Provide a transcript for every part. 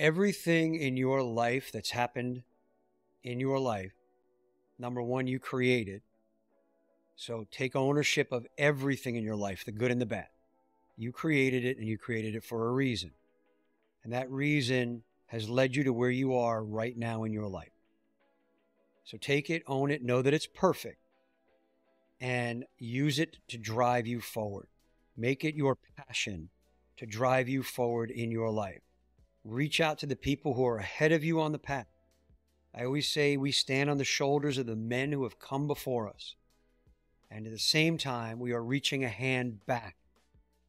everything in your life that's happened in your life, number one, you created. So take ownership of everything in your life, the good and the bad. You created it, and you created it for a reason. And that reason has led you to where you are right now in your life. So take it, own it, know that it's perfect, and use it to drive you forward. Make it your passion to drive you forward in your life. Reach out to the people who are ahead of you on the path. I always say we stand on the shoulders of the men who have come before us. And at the same time, we are reaching a hand back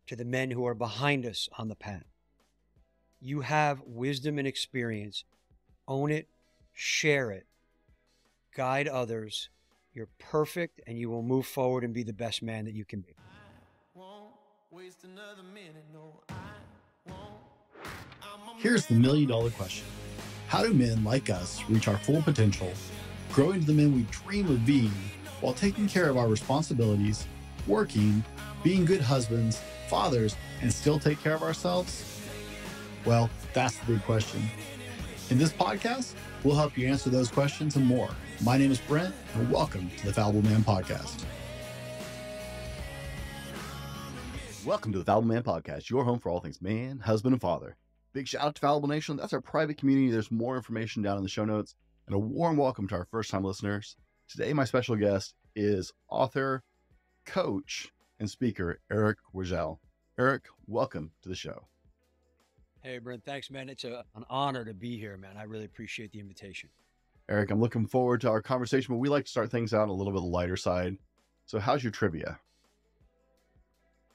to the men who are behind us on the path. You have wisdom and experience. Own it, share it, guide others. You're perfect, and you will move forward and be the best man that you can be. Here's the million-dollar question. How do men like us reach our full potential, grow into the men we dream of being, while taking care of our responsibilities, working, being good husbands, fathers, and still take care of ourselves? Well, that's the big question. In this podcast, we'll help you answer those questions and more. My name is Brent, and welcome to the Fallible Man Podcast. Welcome to the Fallible Man Podcast, your home for all things man, husband, and father. Big shout out to Fallible Nation. That's our private community. There's more information down in the show notes. And a warm welcome to our first-time listeners. Today, my special guest is author, coach, and speaker, Eric Rogell. Eric, welcome to the show. Hey, Brent, thanks, man. It's an honor to be here, man. I really appreciate the invitation. Eric, I'm looking forward to our conversation, but we like to start things out on a little bit of the lighter side. So how's your trivia?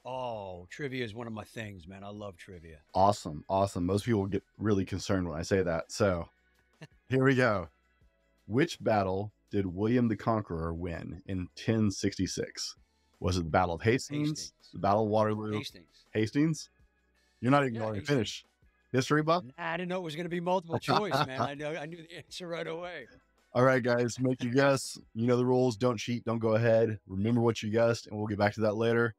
Oh, trivia is one of my things, man. I love trivia. Awesome. Most people get really concerned when I say that. So here we go. Which battle did William the Conqueror win in 1066? Was it the Battle of Hastings? The Battle of Waterloo? Hastings? You're not even going to finish. History buff? I didn't know it was going to be multiple choice, man. I knew the answer right away. All right, guys, make your guess. You know the rules. Don't cheat. Don't go ahead. Remember what you guessed, and we'll get back to that later.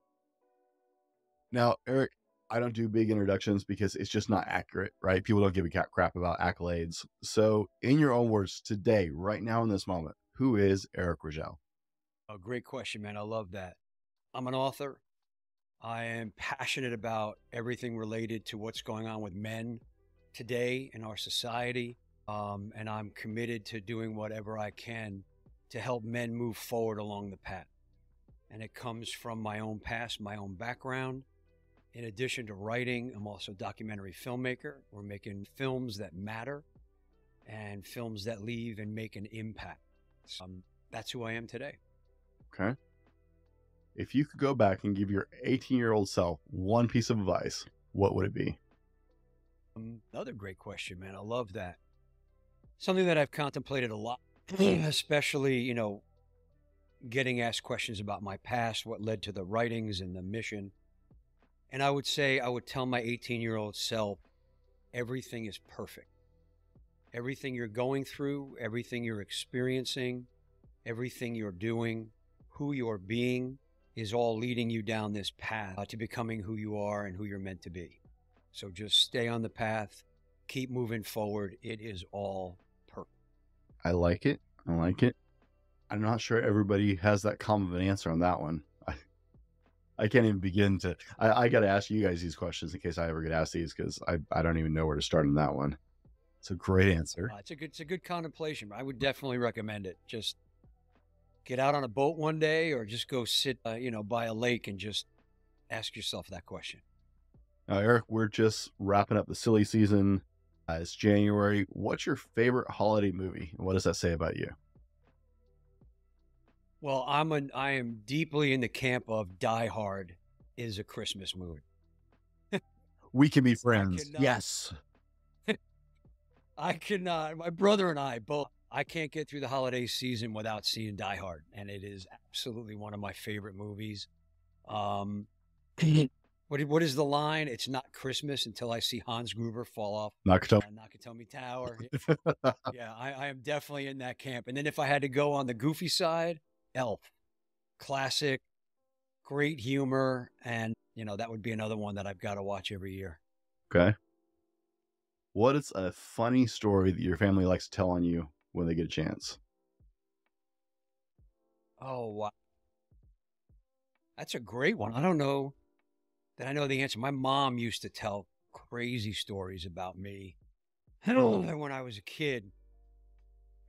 Now, Eric, I don't do big introductions because it's just not accurate, right? People don't give a crap about accolades. So in your own words today, right now in this moment, who is Eric Rogell? Oh, great question, man. I love that. I'm an author. I am passionate about everything related to what's going on with men today in our society. And I'm committed to doing whatever I can to help men move forward along the path. And it comes from my own past, my own background. In addition to writing, I'm also a documentary filmmaker. We're making films that matter and films that leave and make an impact. That's who I am today. Okay. If you could go back and give your 18-year-old self one piece of advice, what would it be? Another great question, man. I love that. Something that I've contemplated a lot, especially, getting asked questions about my past, what led to the writings and the mission. And I would say, I would tell my 18-year-old self, everything is perfect. Everything you're going through, everything you're experiencing, everything you're doing, who you're being is all leading you down this path to becoming who you are and who you're meant to be. So just stay on the path, keep moving forward. It is all perfect. I like it. I'm not sure everybody has that calm of an answer on that one. I can't even begin to, I got to ask you guys these questions in case I ever get asked these, because I don't even know where to start on that one. It's a great answer. It's a good contemplation. I would definitely recommend it. Just get out on a boat one day, or just go sit, by a lake and just ask yourself that question. Now, Eric, we're just wrapping up the silly season. It's January. What's your favorite holiday movie? And what does that say about you? Well, I am deeply in the camp of Die Hard is a Christmas movie. We can be friends. Yes. I cannot. My brother and I both. I can't get through the holiday season without seeing Die Hard, and it is absolutely one of my favorite movies. What is the line? It's not Christmas until I see Hans Gruber fall off Nakatomi Tower. Yeah, I am definitely in that camp. And then if I had to go on the goofy side, Elf. Classic, great humor, and that would be another one that I've got to watch every year. Okay. What is a funny story that your family likes to tell on you when they get a chance? Oh, wow. That's a great one. I don't know that I know the answer. My mom used to tell crazy stories about me. I don't know when I was a kid.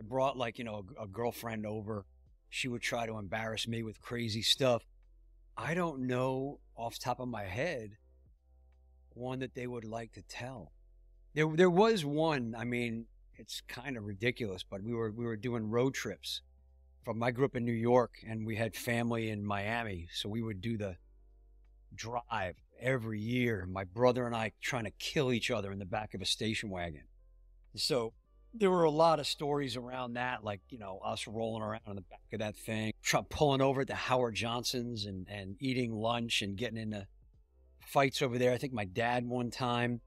I brought a girlfriend over. She would try to embarrass me with crazy stuff. I don't know off the top of my head one that they would like to tell. There was one. I mean, it's kind of ridiculous, but we were doing road trips. I grew up in New York, and we had family in Miami, so we would do the drive every year. My brother and I trying to kill each other in the back of a station wagon. So there were a lot of stories around that, like, us rolling around in the back of that thing, pulling over at the Howard Johnsons and eating lunch and getting into fights over there. I think my dad, one time,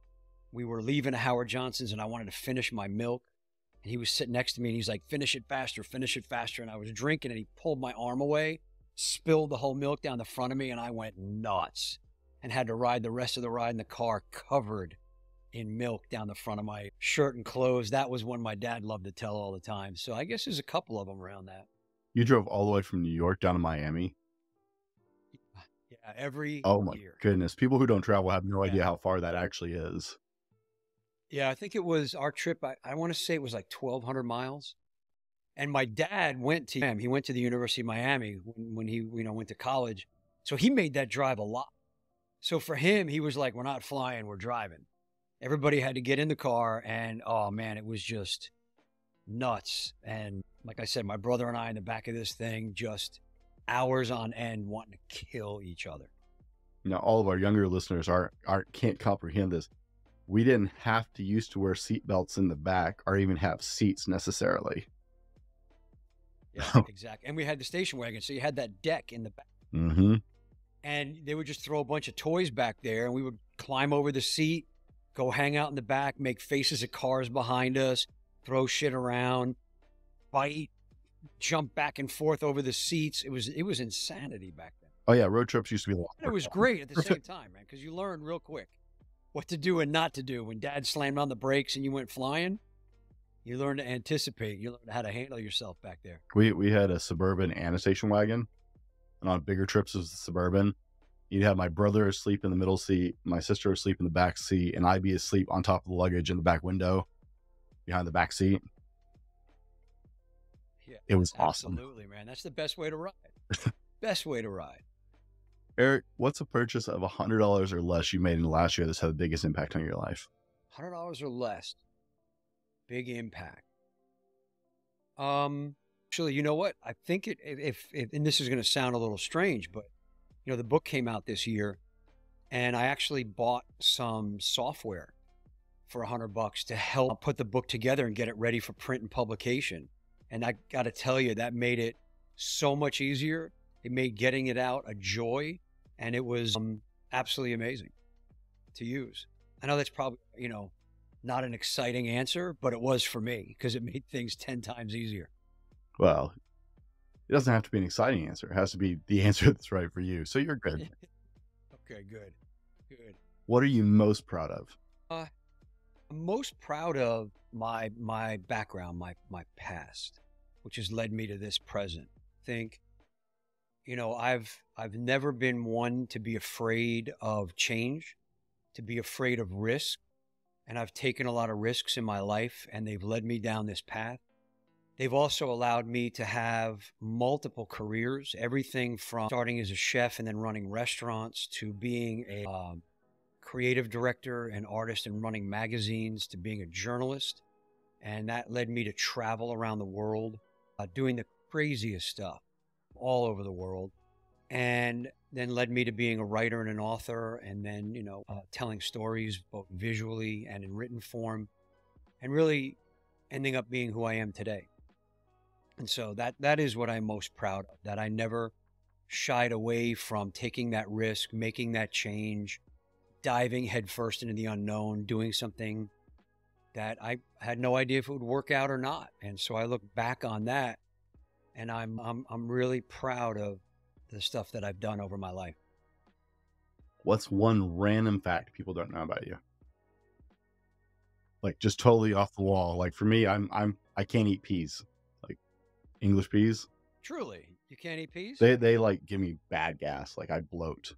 we were leaving a Howard Johnson's and I wanted to finish my milk. And he was sitting next to me and he's like, finish it faster, finish it faster. And I was drinking and he pulled my arm away, spilled the whole milk down the front of me, and I went nuts and had to ride the rest of the ride in the car covered in milk down the front of my shirt and clothes. That was one my dad loved to tell all the time. So I guess there's a couple of them around that. You drove all the way from New York down to Miami? Yeah, every Oh my year. goodness. People who don't travel have no idea how far that actually is. Yeah, I think it was our trip. I want to say it was like 1,200 miles. And my dad went to him. He went to the University of Miami when he went to college. So he made that drive a lot. So for him, he was like, we're not flying, we're driving. Everybody had to get in the car, and oh man, it was just nuts. And like I said, my brother and I in the back of this thing, just hours on end wanting to kill each other. Now, all of our younger listeners can't comprehend this. We didn't have to used to wear seatbelts in the back or even have seats necessarily. Yeah, exactly. And we had the station wagon, so you had that deck in the back. Mm-hmm. And they would just throw a bunch of toys back there, and we would climb over the seat, go hang out in the back, make faces at cars behind us, throw shit around, fight, jump back and forth over the seats. It was insanity back then. Oh yeah, road trips used to be a lot. And it was great at the same time, man, because you learned real quick what to do and not to do. When Dad slammed on the brakes and you went flying, you learned to anticipate. You learned how to handle yourself back there. We had a Suburban and a station wagon, and on bigger trips it was the Suburban. You'd have my brother asleep in the middle seat, my sister asleep in the back seat, and I'd be asleep on top of the luggage in the back window behind the back seat. Yeah, it was awesome. Absolutely, man. That's the best way to ride. Best way to ride. Eric, what's a purchase of $100 or less you made in the last year that's had the biggest impact on your life? $100 or less. Big impact. Actually, you know what? I think if and this is going to sound a little strange, but the book came out this year, and I actually bought some software for $100 to help put the book together and get it ready for print and publication. And I got to tell you, that made it so much easier. It made getting it out a joy, and it was absolutely amazing to use. I know that's probably, not an exciting answer, but it was for me because it made things 10 times easier. Well, it doesn't have to be an exciting answer. It has to be the answer that's right for you. So you're good. Okay, good. Good. What are you most proud of? I'm most proud of my background, my past, which has led me to this present. I think, I've never been one to be afraid of change, to be afraid of risk. And I've taken a lot of risks in my life, and they've led me down this path. They've also allowed me to have multiple careers, everything from starting as a chef and then running restaurants to being a creative director and artist and running magazines to being a journalist. And that led me to travel around the world, doing the craziest stuff all over the world. And then led me to being a writer and an author, and then, telling stories both visually and in written form, and really ending up being who I am today. And so that is what I'm most proud of, that I never shied away from taking that risk, making that change, diving headfirst into the unknown, doing something that I had no idea if it would work out or not. And so I look back on that, and I'm really proud of the stuff that I've done over my life. What's one random fact people don't know about you? like just totally off the wall. Like for me, I can't eat peas, like English peas. Truly, you can't eat peas? They like give me bad gas. Like I bloat.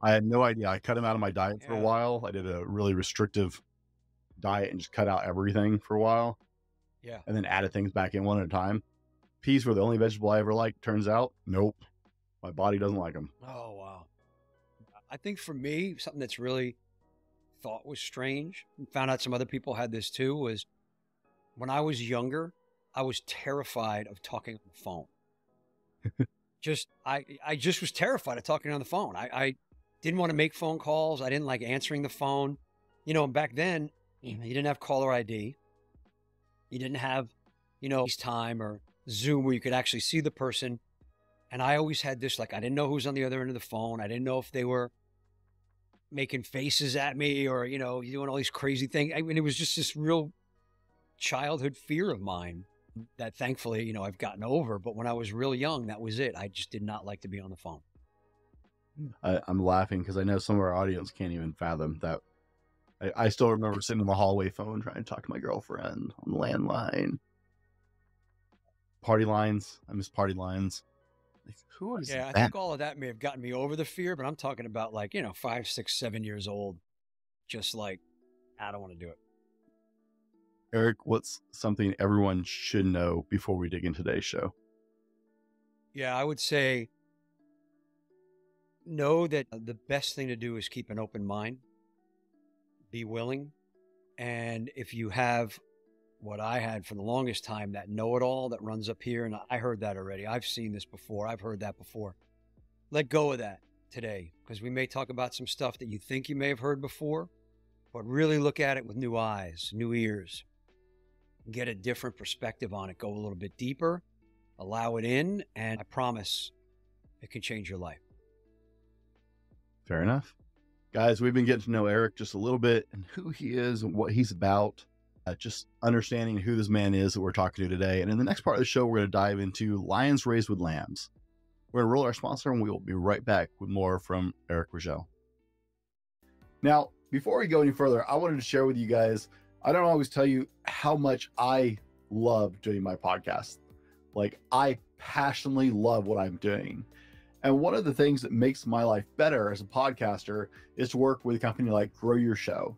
I had no idea. I cut them out of my diet for a Yeah. while. I did a really restrictive diet and just cut out everything for a while. Yeah. And then added things back in one at a time. Peas were the only vegetable I ever liked. Turns out, nope. My body doesn't like them. Oh, wow. I think for me, something that's really thought was strange, and found out some other people had this too, was when I was younger, I was terrified of talking on the phone. I just was terrified of talking on the phone. I didn't want to make phone calls. I didn't like answering the phone. You know, back then, you didn't have caller ID. You didn't have, FaceTime or Zoom where you could actually see the person. And I always had this, like, I didn't know who was on the other end of the phone. I didn't know if they were making faces at me or, doing all these crazy things. I mean, it was just this real childhood fear of mine that thankfully, I've gotten over. But when I was real young, that was it. I just did not like to be on the phone. I'm laughing because I know some of our audience can't even fathom that. I still remember sitting in the hallway phone trying to talk to my girlfriend on the landline. Party lines. I miss party lines. Like, who is that? I think all of that may have gotten me over the fear, but I'm talking about 5, 6, 7 years old. Just like, I don't want to do it. Eric, what's something everyone should know before we dig into today's show? Yeah, I would say know that the best thing to do is keep an open mind, be willing. And if you have what I had for the longest time, that know-it-all that runs up here, and I heard that already. I've seen this before. I've heard that before. Let go of that today, because we may talk about some stuff that you think you may have heard before, but really look at it with new eyes, new ears, get a different perspective on it, go a little bit deeper, allow it in, and I promise it can change your life. Fair enough. Guys, we've been getting to know Eric just a little bit and who he is and what he's about. Just understanding who this man is that we're talking to today. And in the next part of the show, we're going to dive into lions raised with lambs. We're going to roll our sponsor and we will be right back with more from Eric Rogell. Now, before we go any further, I wanted to share with you guys, I don't always tell you how much I love doing my podcast. Like, I passionately love what I'm doing. And one of the things that makes my life better as a podcaster is to work with a company like Grow Your Show.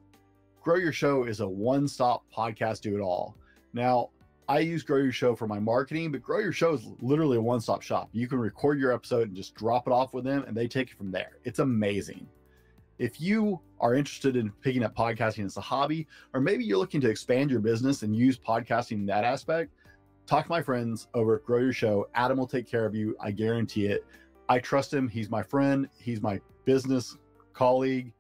Grow Your Show is a one-stop podcast do-it-all. Now, I use Grow Your Show for my marketing, but Grow Your Show is literally a one-stop shop. You can record your episode and just drop it off with them, and they take it from there. It's amazing. If you are interested in picking up podcasting as a hobby, or maybe you're looking to expand your business and use podcasting in that aspect, talk to my friends over at Grow Your Show. Adam will take care of you. I guarantee it. I trust him. He's my friend. He's my business colleague.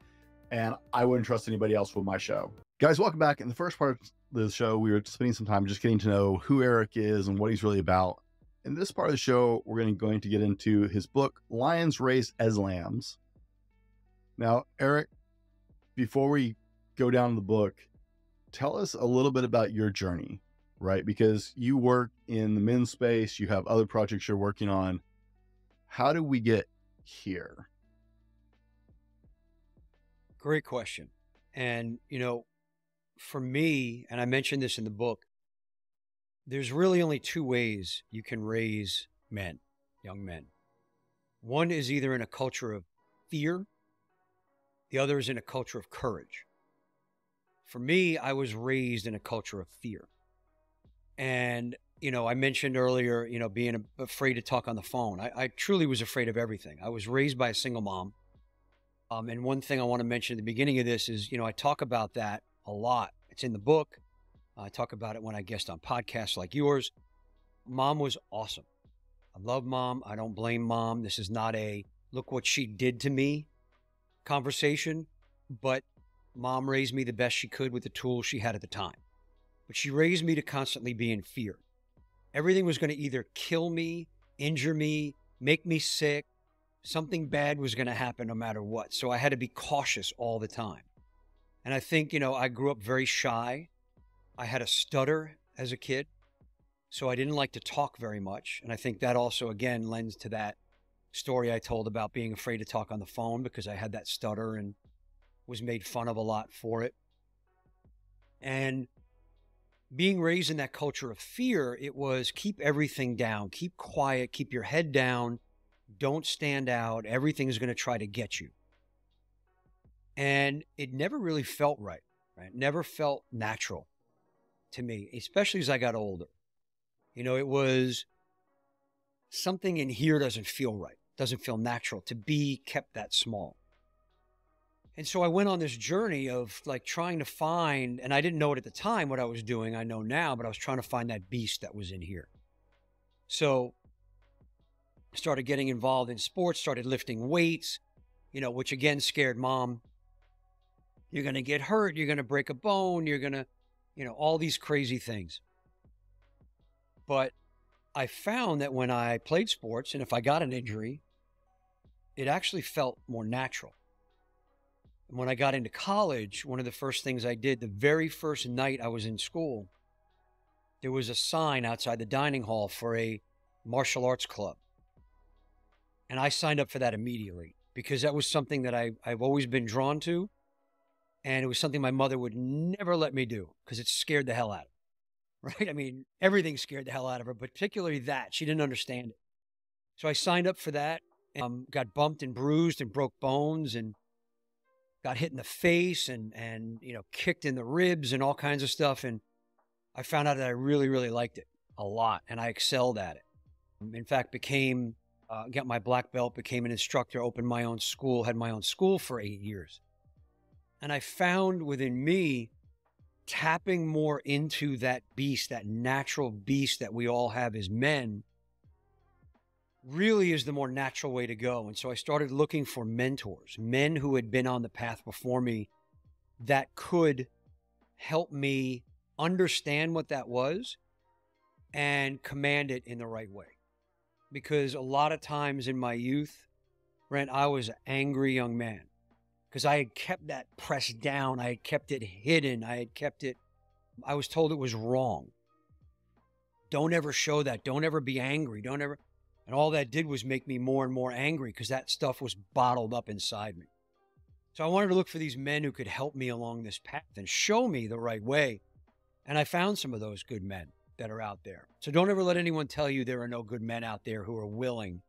And I wouldn't trust anybody else with my show. Guys, welcome back. In the first part of the show, we were spending some time just getting to know who Eric is and what he's really about. In this part of the show, we're going to get into his book, Lions Raised as Lambs. Now, Eric, before we go down to the book, tell us a little bit about your journey, right? Because you work in the men's space, you have other projects you're working on. How do we get here? Great question. And, for me, and I mentioned this in the book, there's really only two ways you can raise men, young men. One is either in a culture of fear, the other is in a culture of courage. For me, I was raised in a culture of fear. And, I mentioned earlier, being afraid to talk on the phone. I truly was afraid of everything. I was raised by a single mom. And one thing I want to mention at the beginning of this is, I talk about that a lot. It's in the book. I talk about it when I guest on podcasts like yours. Mom was awesome. I love Mom. I don't blame Mom. This is not a look what she did to me conversation, but Mom raised me the best she could with the tools she had at the time. But she raised me to constantly be in fear. Everything was going to either kill me, injure me, make me sick. Something bad was going to happen no matter what. So I had to be cautious all the time. And I think, I grew up very shy. I had a stutter as a kid, so I didn't like to talk very much. And I think that also, again, lends to that story I told about being afraid to talk on the phone because I had that stutter and was made fun of a lot for it. And being raised in that culture of fear, it was keep everything down, keep quiet, keep your head down, don't stand out. Everything's going to try to get you. And it never really felt right? Never felt natural to me, especially as I got older. It was something in here doesn't feel right, doesn't feel natural to be kept that small. And so I went on this journey of like trying to find, and I didn't know it at the time what I was doing. I know now, but I was trying to find that beast that was in here. So I started getting involved in sports, started lifting weights, which again scared mom. You're going to get hurt. You're going to break a bone. You're going to, all these crazy things. But I found that when I played sports and if I got an injury, it actually felt more natural. And when I got into college, one of the first things I did, the very first night I was in school, there was a sign outside the dining hall for a martial arts club. And I signed up for that immediately because that was something that I've always been drawn to. And it was something my mother would never let me do because it scared the hell out of her, right? I mean, everything scared the hell out of her, but particularly that. She didn't understand it. So I signed up for that, and got bumped and bruised and broke bones and got hit in the face and kicked in the ribs and all kinds of stuff. And I found out that I really, really liked it a lot, and I excelled at it. In fact, got my black belt, became an instructor, opened my own school, had my own school for 8 years. And I found within me tapping more into that beast, that natural beast that we all have as men, really is the more natural way to go. And so I started looking for mentors, men who had been on the path before me that could help me understand what that was and command it in the right way. Because a lot of times in my youth, Brent, I was an angry young man because I had kept that pressed down. I had kept it hidden. I was told it was wrong. Don't ever show that. Don't ever be angry. Don't ever. And all that did was make me more and more angry because that stuff was bottled up inside me. So I wanted to look for these men who could help me along this path and show me the right way. And I found some of those good men that are out there. So don't ever let anyone tell you there are no good men out there who are willing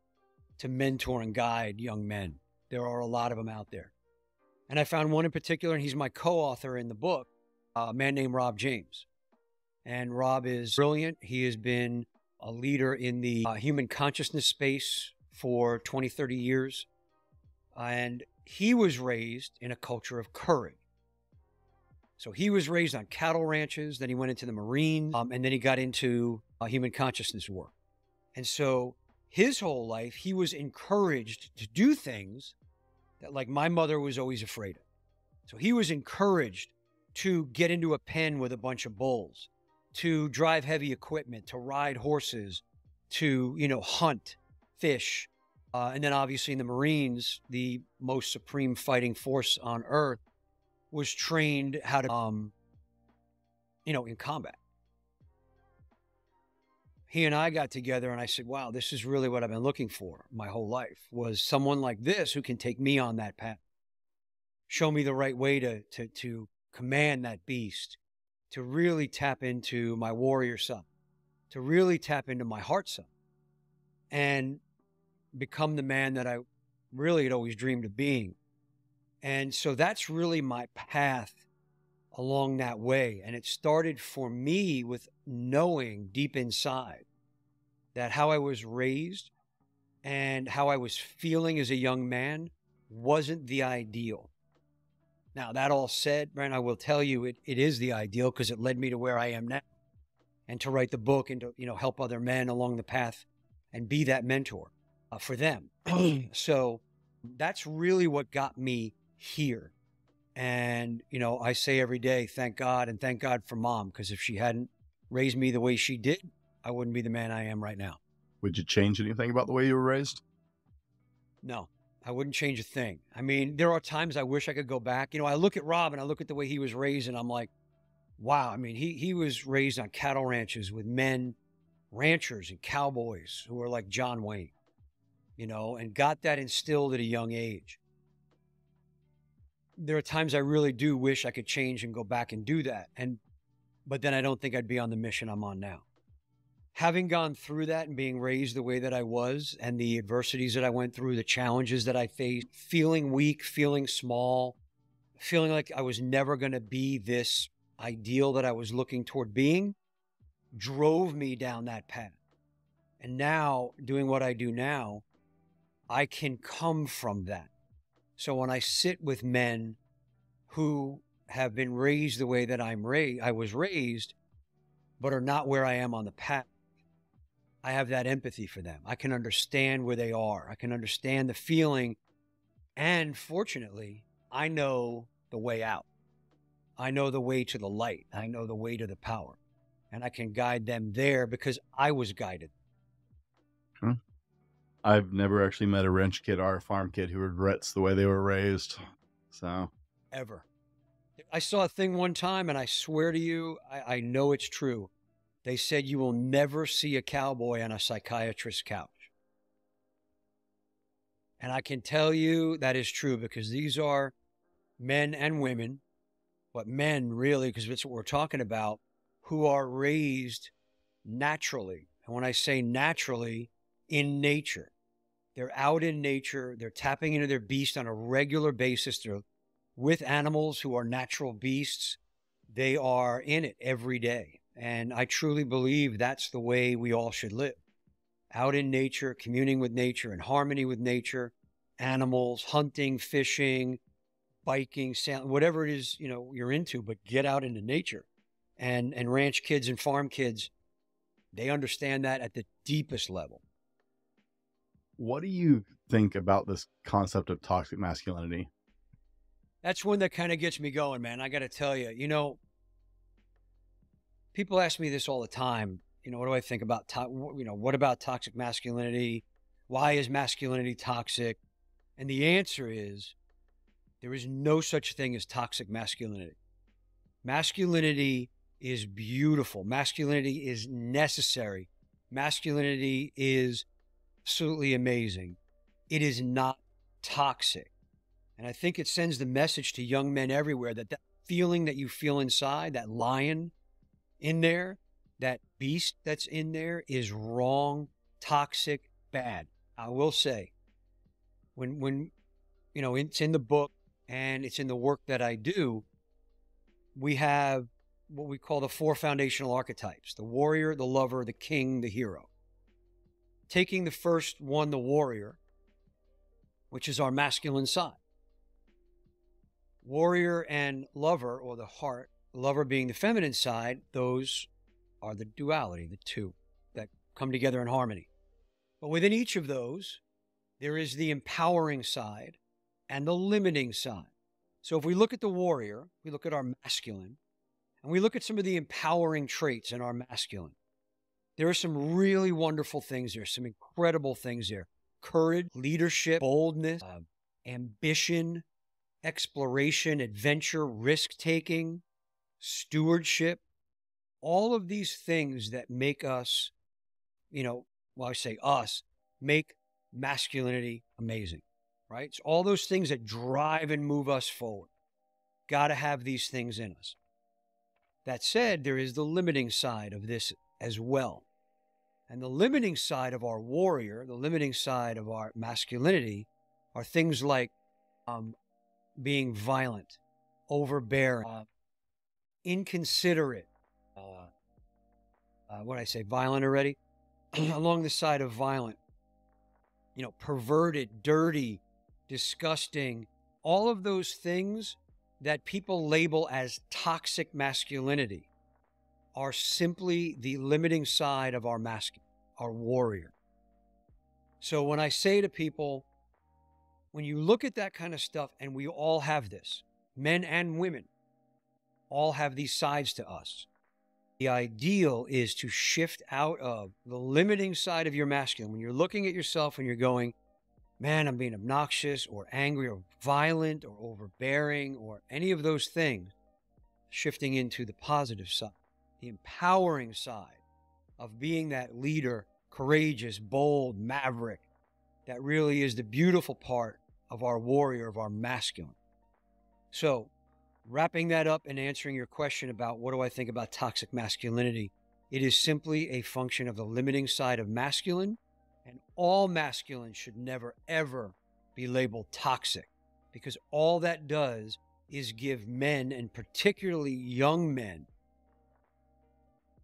to mentor and guide young men. There are a lot of them out there. And I found one in particular, and he's my co-author in the book, a man named Rob James. And Rob is brilliant. He has been a leader in the human consciousness space for 20, 30 years. And he was raised in a culture of courage. So he was raised on cattle ranches, then he went into the Marines, and then he got into human consciousness work. And so his whole life, he was encouraged to do things that like my mother was always afraid of. So he was encouraged to get into a pen with a bunch of bulls, to drive heavy equipment, to ride horses, to, hunt, fish. And then obviously in the Marines, the most supreme fighting force on earth, was trained how to, in combat. He and I got together and I said, wow, this is really what I've been looking for my whole life, was someone like this who can take me on that path, show me the right way to command that beast, to really tap into my warrior self, to really tap into my heart self and become the man that I really had always dreamed of being. And so that's really my path along that way. And it started for me with knowing deep inside that how I was raised and how I was feeling as a young man wasn't the ideal. Now, that all said, Brent, I will tell you it is the ideal because it led me to where I am now and to write the book and to, help other men along the path and be that mentor for them. So that's really what got me here. And, I say every day, thank God, and thank God for mom, because if she hadn't raised me the way she did, I wouldn't be the man I am right now. Would you change anything about the way you were raised? No, I wouldn't change a thing. I mean, there are times I wish I could go back. I look at Rob and I look at the way he was raised and I'm like, wow. I mean, he was raised on cattle ranches with men, ranchers and cowboys who were like John Wayne, and got that instilled at a young age. there are times I really do wish I could change and go back and do that. But then I don't think I'd be on the mission I'm on now. Having gone through that and being raised the way that I was, and the adversities that I went through, the challenges that I faced, feeling weak, feeling small, feeling like I was never going to be this ideal that I was looking toward being, drove me down that path. And now, doing what I do now, I can come from that. So when I sit with men who have been raised the way that I was raised, but are not where I am on the path, I have that empathy for them. I can understand where they are. I can understand the feeling. And fortunately, I know the way out. I know the way to the light. I know the way to the power. And I can guide them there because I was guided. Huh. I've never actually met a ranch kid or a farm kid who regrets the way they were raised. So, ever. I saw a thing one time, and I swear to you, I know it's true. They said you will never see a cowboy on a psychiatrist's couch. And I can tell you that is true, because these are men and women, but men really, because that's what we're talking about, who are raised naturally. And when I say naturally, in nature. They're out in nature. They're tapping into their beast on a regular basis. They're with animals who are natural beasts. They are in it every day. And I truly believe that's the way we all should live. Out in nature, communing with nature, in harmony with nature, animals, hunting, fishing, biking, sailing, whatever it is, you're into, but get out into nature. And ranch kids and farm kids, they understand that at the deepest level. What do you think about this concept of toxic masculinity? That's one that kind of gets me going, man. I got to tell you, people ask me this all the time. What do I think about, what about toxic masculinity? Why is masculinity toxic? And the answer is there is no such thing as toxic masculinity. Masculinity is beautiful. Masculinity is necessary. Masculinity is absolutely amazing. It is not toxic. And I think it sends the message to young men everywhere that feeling that you feel inside, that lion in there, that beast that's in there, is wrong, toxic, bad. I will say, when it's in the book and it's in the work that I do, we have what we call the 4 foundational archetypes: the warrior, the lover, the king, the hero. Taking the first one, the warrior, which is our masculine side. Warrior and lover, or the heart, lover being the feminine side, those are the duality, the two that come together in harmony. But within each of those, there is the empowering side and the limiting side. So if we look at the warrior, we look at our masculine, and we look at some of the empowering traits in our masculine, there are some really wonderful things there, some incredible things there. Courage, leadership, boldness, ambition, exploration, adventure, risk-taking, stewardship. All of these things that make us, I say us, make masculinity amazing, right? It's all those things that drive and move us forward. Got to have these things in us. That said, there is the limiting side of this as well. And the limiting side of our warrior, the limiting side of our masculinity, are things like being violent, overbearing, inconsiderate. What did I say? Violent already? Along the side of violent, perverted, dirty, disgusting, all of those things that people label as toxic masculinity are simply the limiting side of our masculine, our warrior. So when I say to people, when you look at that kind of stuff, and we all have this, men and women all have these sides to us. The ideal is to shift out of the limiting side of your masculine. When you're looking at yourself and you're going, man, I'm being obnoxious or angry or violent or overbearing or any of those things, shifting into the positive side, the empowering side of being that leader, courageous, bold, maverick. That really is the beautiful part of our warrior, of our masculine. So, wrapping that up and answering your question about what do I think about toxic masculinity, it is simply a function of the limiting side of masculine, and all masculine should never, ever be labeled toxic, because all that does is give men, and particularly young men,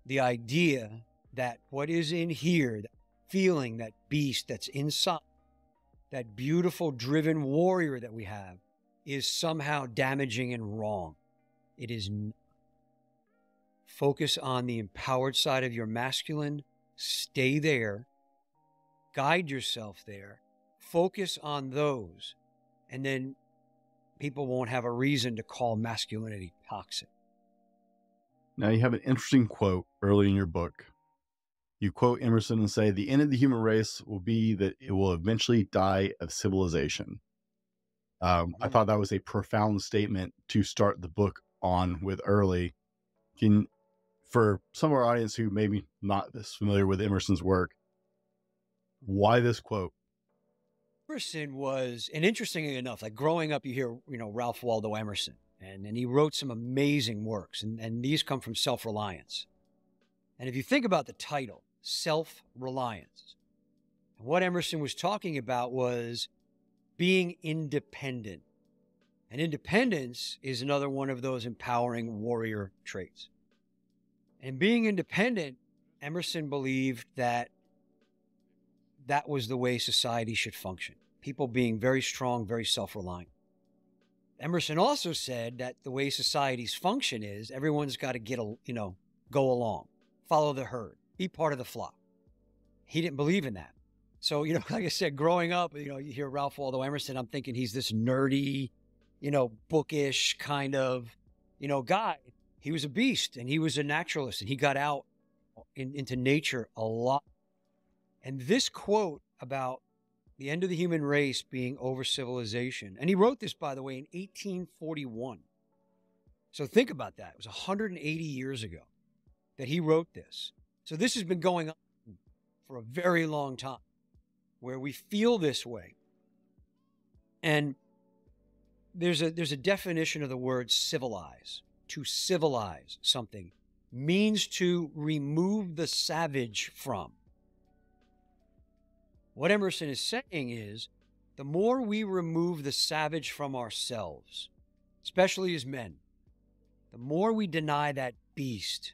the idea that what is in here, that feeling, that beast that's inside, that beautiful driven warrior that we have, is somehow damaging and wrong. It is not. Focus on the empowered side of your masculine. Stay there. Guide yourself there. Focus on those. And then people won't have a reason to call masculinity toxic. Now, you have an interesting quote early in your book. You quote Emerson and say, "The end of the human race will be that it will eventually die of civilization." I thought that was a profound statement to start the book on with early. For some of our audience who maybe not this familiar with Emerson's work, why this quote? Emerson was, and interestingly enough, like growing up, you hear, Ralph Waldo Emerson, and he wrote some amazing works, and these come from self-reliance. And if you think about the title, self-reliance, what Emerson was talking about was being independent. And independence is another one of those empowering warrior traits. And being independent, Emerson believed that that was the way society should function. People being very strong, very self-reliant. Emerson also said that the way societies function is everyone's got to go along, follow the herd, be part of the flock. He didn't believe in that. So, like I said, growing up, you hear Ralph Waldo Emerson, I'm thinking he's this nerdy, bookish kind of, guy. He was a beast and he was a naturalist and he got out into nature a lot. And this quote about the end of the human race being over civilization, and he wrote this, by the way, in 1841. So think about that. It was 180 years ago that he wrote this. So this has been going on for a very long time, where we feel this way. And there's a definition of the word civilize. To civilize something means to remove the savage from. What Emerson is saying is, the more we remove the savage from ourselves, especially as men, the more we deny that beast,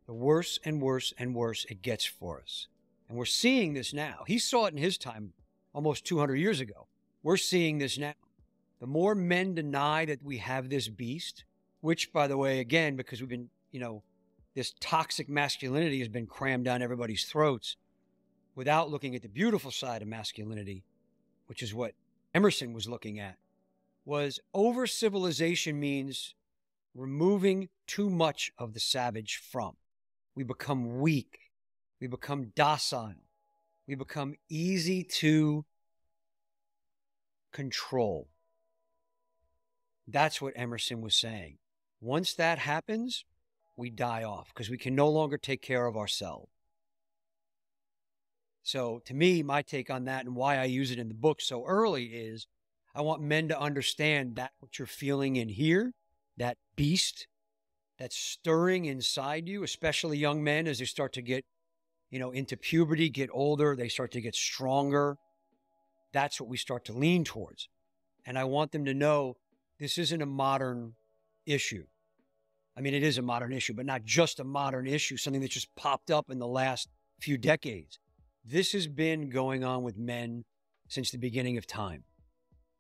the worse and worse and worse it gets for us. And we're seeing this now. He saw it in his time almost 200 years ago. We're seeing this now. The more men deny that we have this beast, which, by the way, again, because we've been, this toxic masculinity has been crammed down everybody's throats without looking at the beautiful side of masculinity, which is what Emerson was looking at, was over civilization means removing too much of the savage from. We become weak. We become docile. We become easy to control. That's what Emerson was saying. Once that happens, we die off because we can no longer take care of ourselves. So to me, my take on that and why I use it in the book so early is I want men to understand that what you're feeling in here, that beast that's stirring inside you, especially young men as they start to get, into puberty, get older, they start to get stronger. That's what we start to lean towards. And I want them to know this isn't a modern issue. I mean, it is a modern issue, but not just a modern issue, something that just popped up in the last few decades. This has been going on with men since the beginning of time.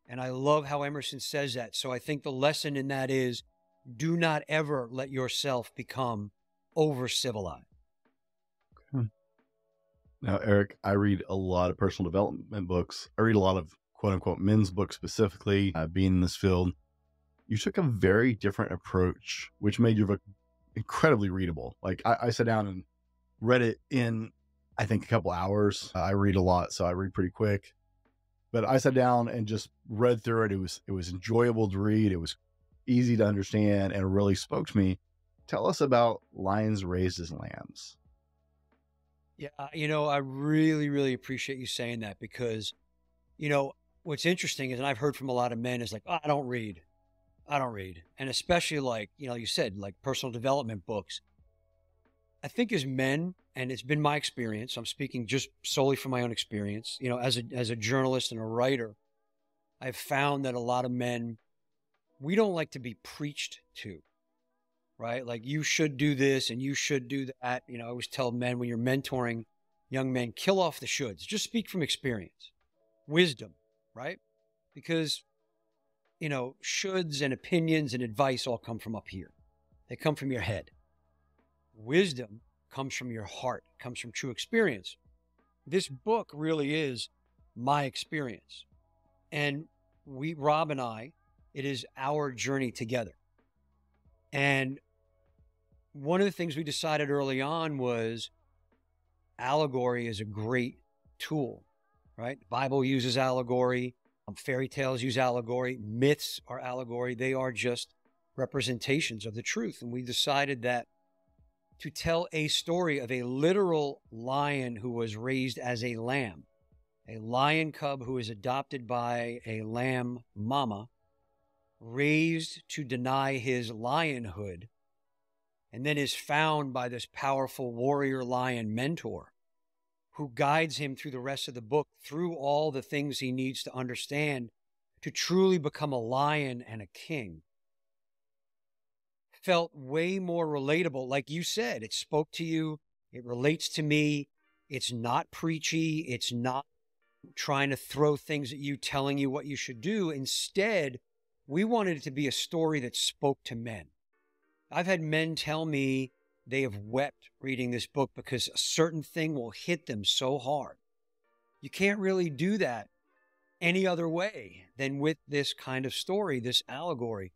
And I love how Emerson says that. So I think the lesson in that is, do not ever let yourself become over-civilized. Okay. Now, Eric, I read a lot of personal development books. I read a lot of quote-unquote men's books specifically, being in this field. You took a very different approach, which made your book incredibly readable. Like I sat down and read it in, I think, a couple hours. I read a lot, so I read pretty quick. But I sat down and just read through it. It was enjoyable to read. It was easy to understand and really spoke to me. Tell us about Lions Raised as Lambs. Yeah, I really, really appreciate you saying that because, what's interesting is, and I've heard from a lot of men, is like, oh, I don't read. I don't read. And especially like, you said, like personal development books. I think as men, and it's been my experience, I'm speaking just solely from my own experience, as a journalist and a writer, I've found that a lot of men, we don't like to be preached to, right? Like you should do this and you should do that. I always tell men when you're mentoring young men, kill off the shoulds, just speak from experience, wisdom, right? Because, shoulds and opinions and advice all come from up here. They come from your head. Wisdom comes from your heart, comes from true experience. This book really is my experience. And Rob and I, it is our journey together. And one of the things we decided early on was allegory is a great tool, right? The Bible uses allegory. Fairy tales use allegory. Myths are allegory. They are just representations of the truth. And we decided that to tell a story of a literal lion who was raised as a lamb, a lion cub who is adopted by a lamb mama, raised to deny his lionhood, and then is found by this powerful warrior lion mentor who guides him through the rest of the book, through all the things he needs to understand to truly become a lion and a king. Felt way more relatable. Like you said, it spoke to you. It relates to me. It's not preachy. It's not trying to throw things at you, telling you what you should do. Instead, we wanted it to be a story that spoke to men. I've had men tell me they have wept reading this book because a certain thing will hit them so hard. You can't really do that any other way than with this kind of story, this allegory.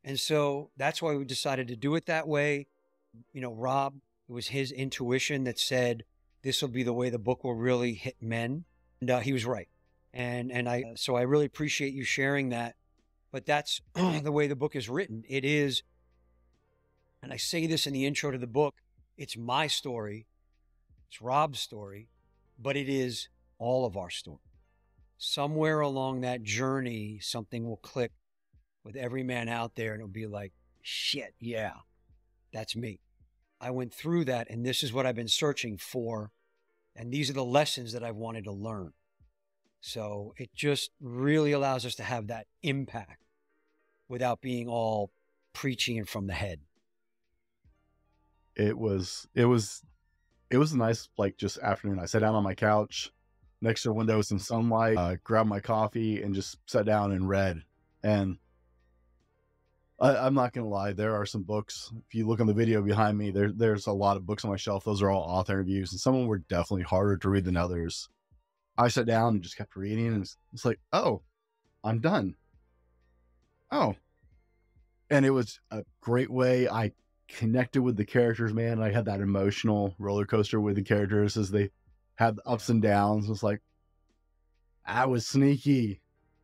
And so that's why we decided to do it that way. Rob, it was his intuition that said, this will be the way the book will really hit men. And he was right. So I really appreciate you sharing that. But that's the way the book is written. It is, and I say this in the intro to the book, it's my story, it's Rob's story, but it is all of our story. Somewhere along that journey, something will click with every man out there, and it'll be like, shit, yeah, that's me. I went through that, and this is what I've been searching for, and these are the lessons that I've wanted to learn. So it just really allows us to have that impact without being all preaching and from the head. It was a nice, like, just afternoon. I sat down on my couch next to a window with some sunlight, grabbed my coffee and just sat down and read. And I'm not going to lie, there are some books. If you look on the video behind me, there's a lot of books on my shelf. Those are all author interviews, and some of them were definitely harder to read than others. I sat down and just kept reading, and it's like, oh, I'm done. Oh. And it was a great way. I connected with the characters, man. I had that emotional roller coaster with the characters as they had the ups and downs. It was like, I was sneaky.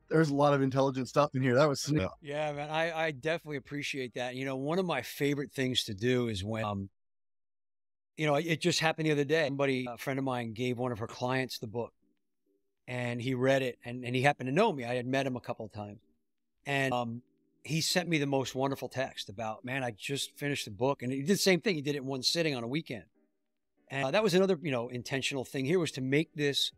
There's a lot of intelligent stuff in here. That was sneaky. Yeah, man. I definitely appreciate that. One of my favorite things to do is when, it just happened the other day. A friend of mine gave one of her clients the book, and he read it, and he happened to know me. I had met him a couple of times. And he sent me the most wonderful text about, man, I just finished the book. And he did the same thing. He did it in one sitting on a weekend. And that was another, intentional thing here, was to make this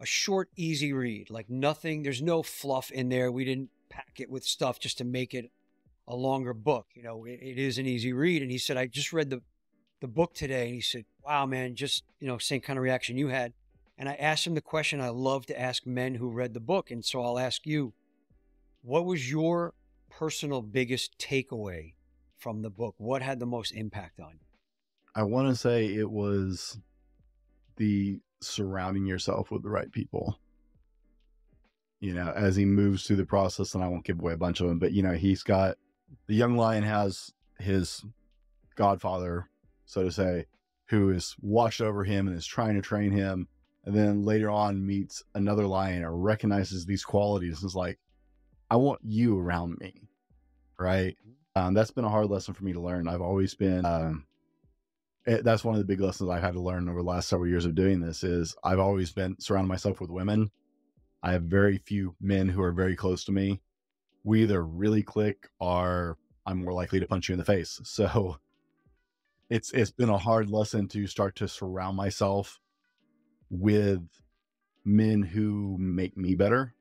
a short, easy read. Like nothing, there's no fluff in there. We didn't pack it with stuff just to make it a longer book. It is an easy read. And he said, I just read the book today. And he said, wow, man, just, same kind of reaction you had. And I asked him the question I love to ask men who read the book. And so I'll ask you, what was your personal biggest takeaway from the book? What had the most impact on you? I want to say it was the surrounding yourself with the right people. As he moves through the process, and I won't give away a bunch of them, but he's got, the young lion has his godfather, so to say, who is watched over him and is trying to train him. And then later on meets another lion or recognizes these qualities and is like, I want you around me. Right. That's been a hard lesson for me to learn. I've always been, that's one of the big lessons I've had to learn over the last several years of doing this is I've always been surrounding myself with women. I have very few men who are very close to me. we either really click or I'm more likely to punch you in the face. So it's been a hard lesson to start to surround myself with men who make me better.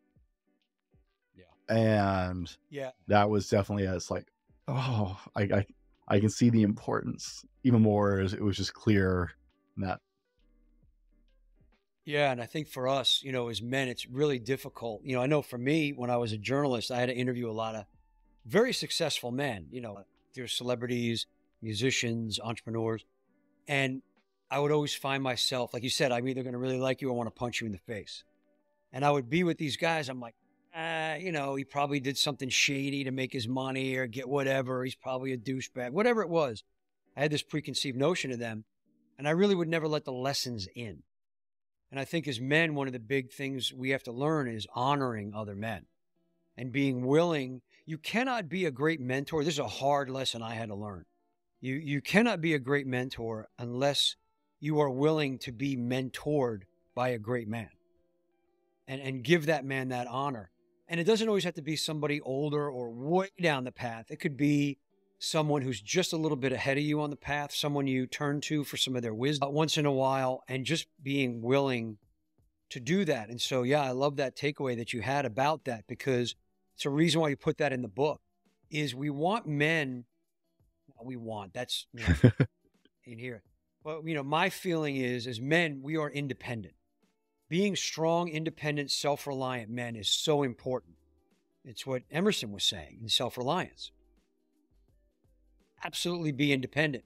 Yeah. And Yeah. that was definitely, it's like, oh, I can see the importance even more as it was just clear that. Yeah. And I think for us, you know, as men, it's really difficult. You know, I know for me, when I was a journalist, I had to interview a lot of very successful men, you know, they're celebrities, musicians, entrepreneurs. And I would always find myself, like you said, I'm either going to really like you or want to punch you in the face. And I would be with these guys. I'm like, you know, he probably did something shady to make his money or get whatever. He's probably a douchebag, whatever it was. I had this preconceived notion of them, and I really would never let the lessons in. And I think as men, one of the big things we have to learn is honoring other men and being willing. You cannot be a great mentor. This is a hard lesson I had to learn. You cannot be a great mentor unless you are willing to be mentored by a great man and give that man that honor. And it doesn't always have to be somebody older or way down the path. It could be someone who's just a little bit ahead of you on the path, someone you turn to for some of their wisdom once in a while, and just being willing to do that. And so, yeah, I love that takeaway that you had about that, because it's a reason why you put that in the book is we want men. We want that's, you know, in here. But, you know, my feeling is as men, we are independent. Being strong, independent, self-reliant men is so important. It's what Emerson was saying in Self-Reliance. Absolutely be independent.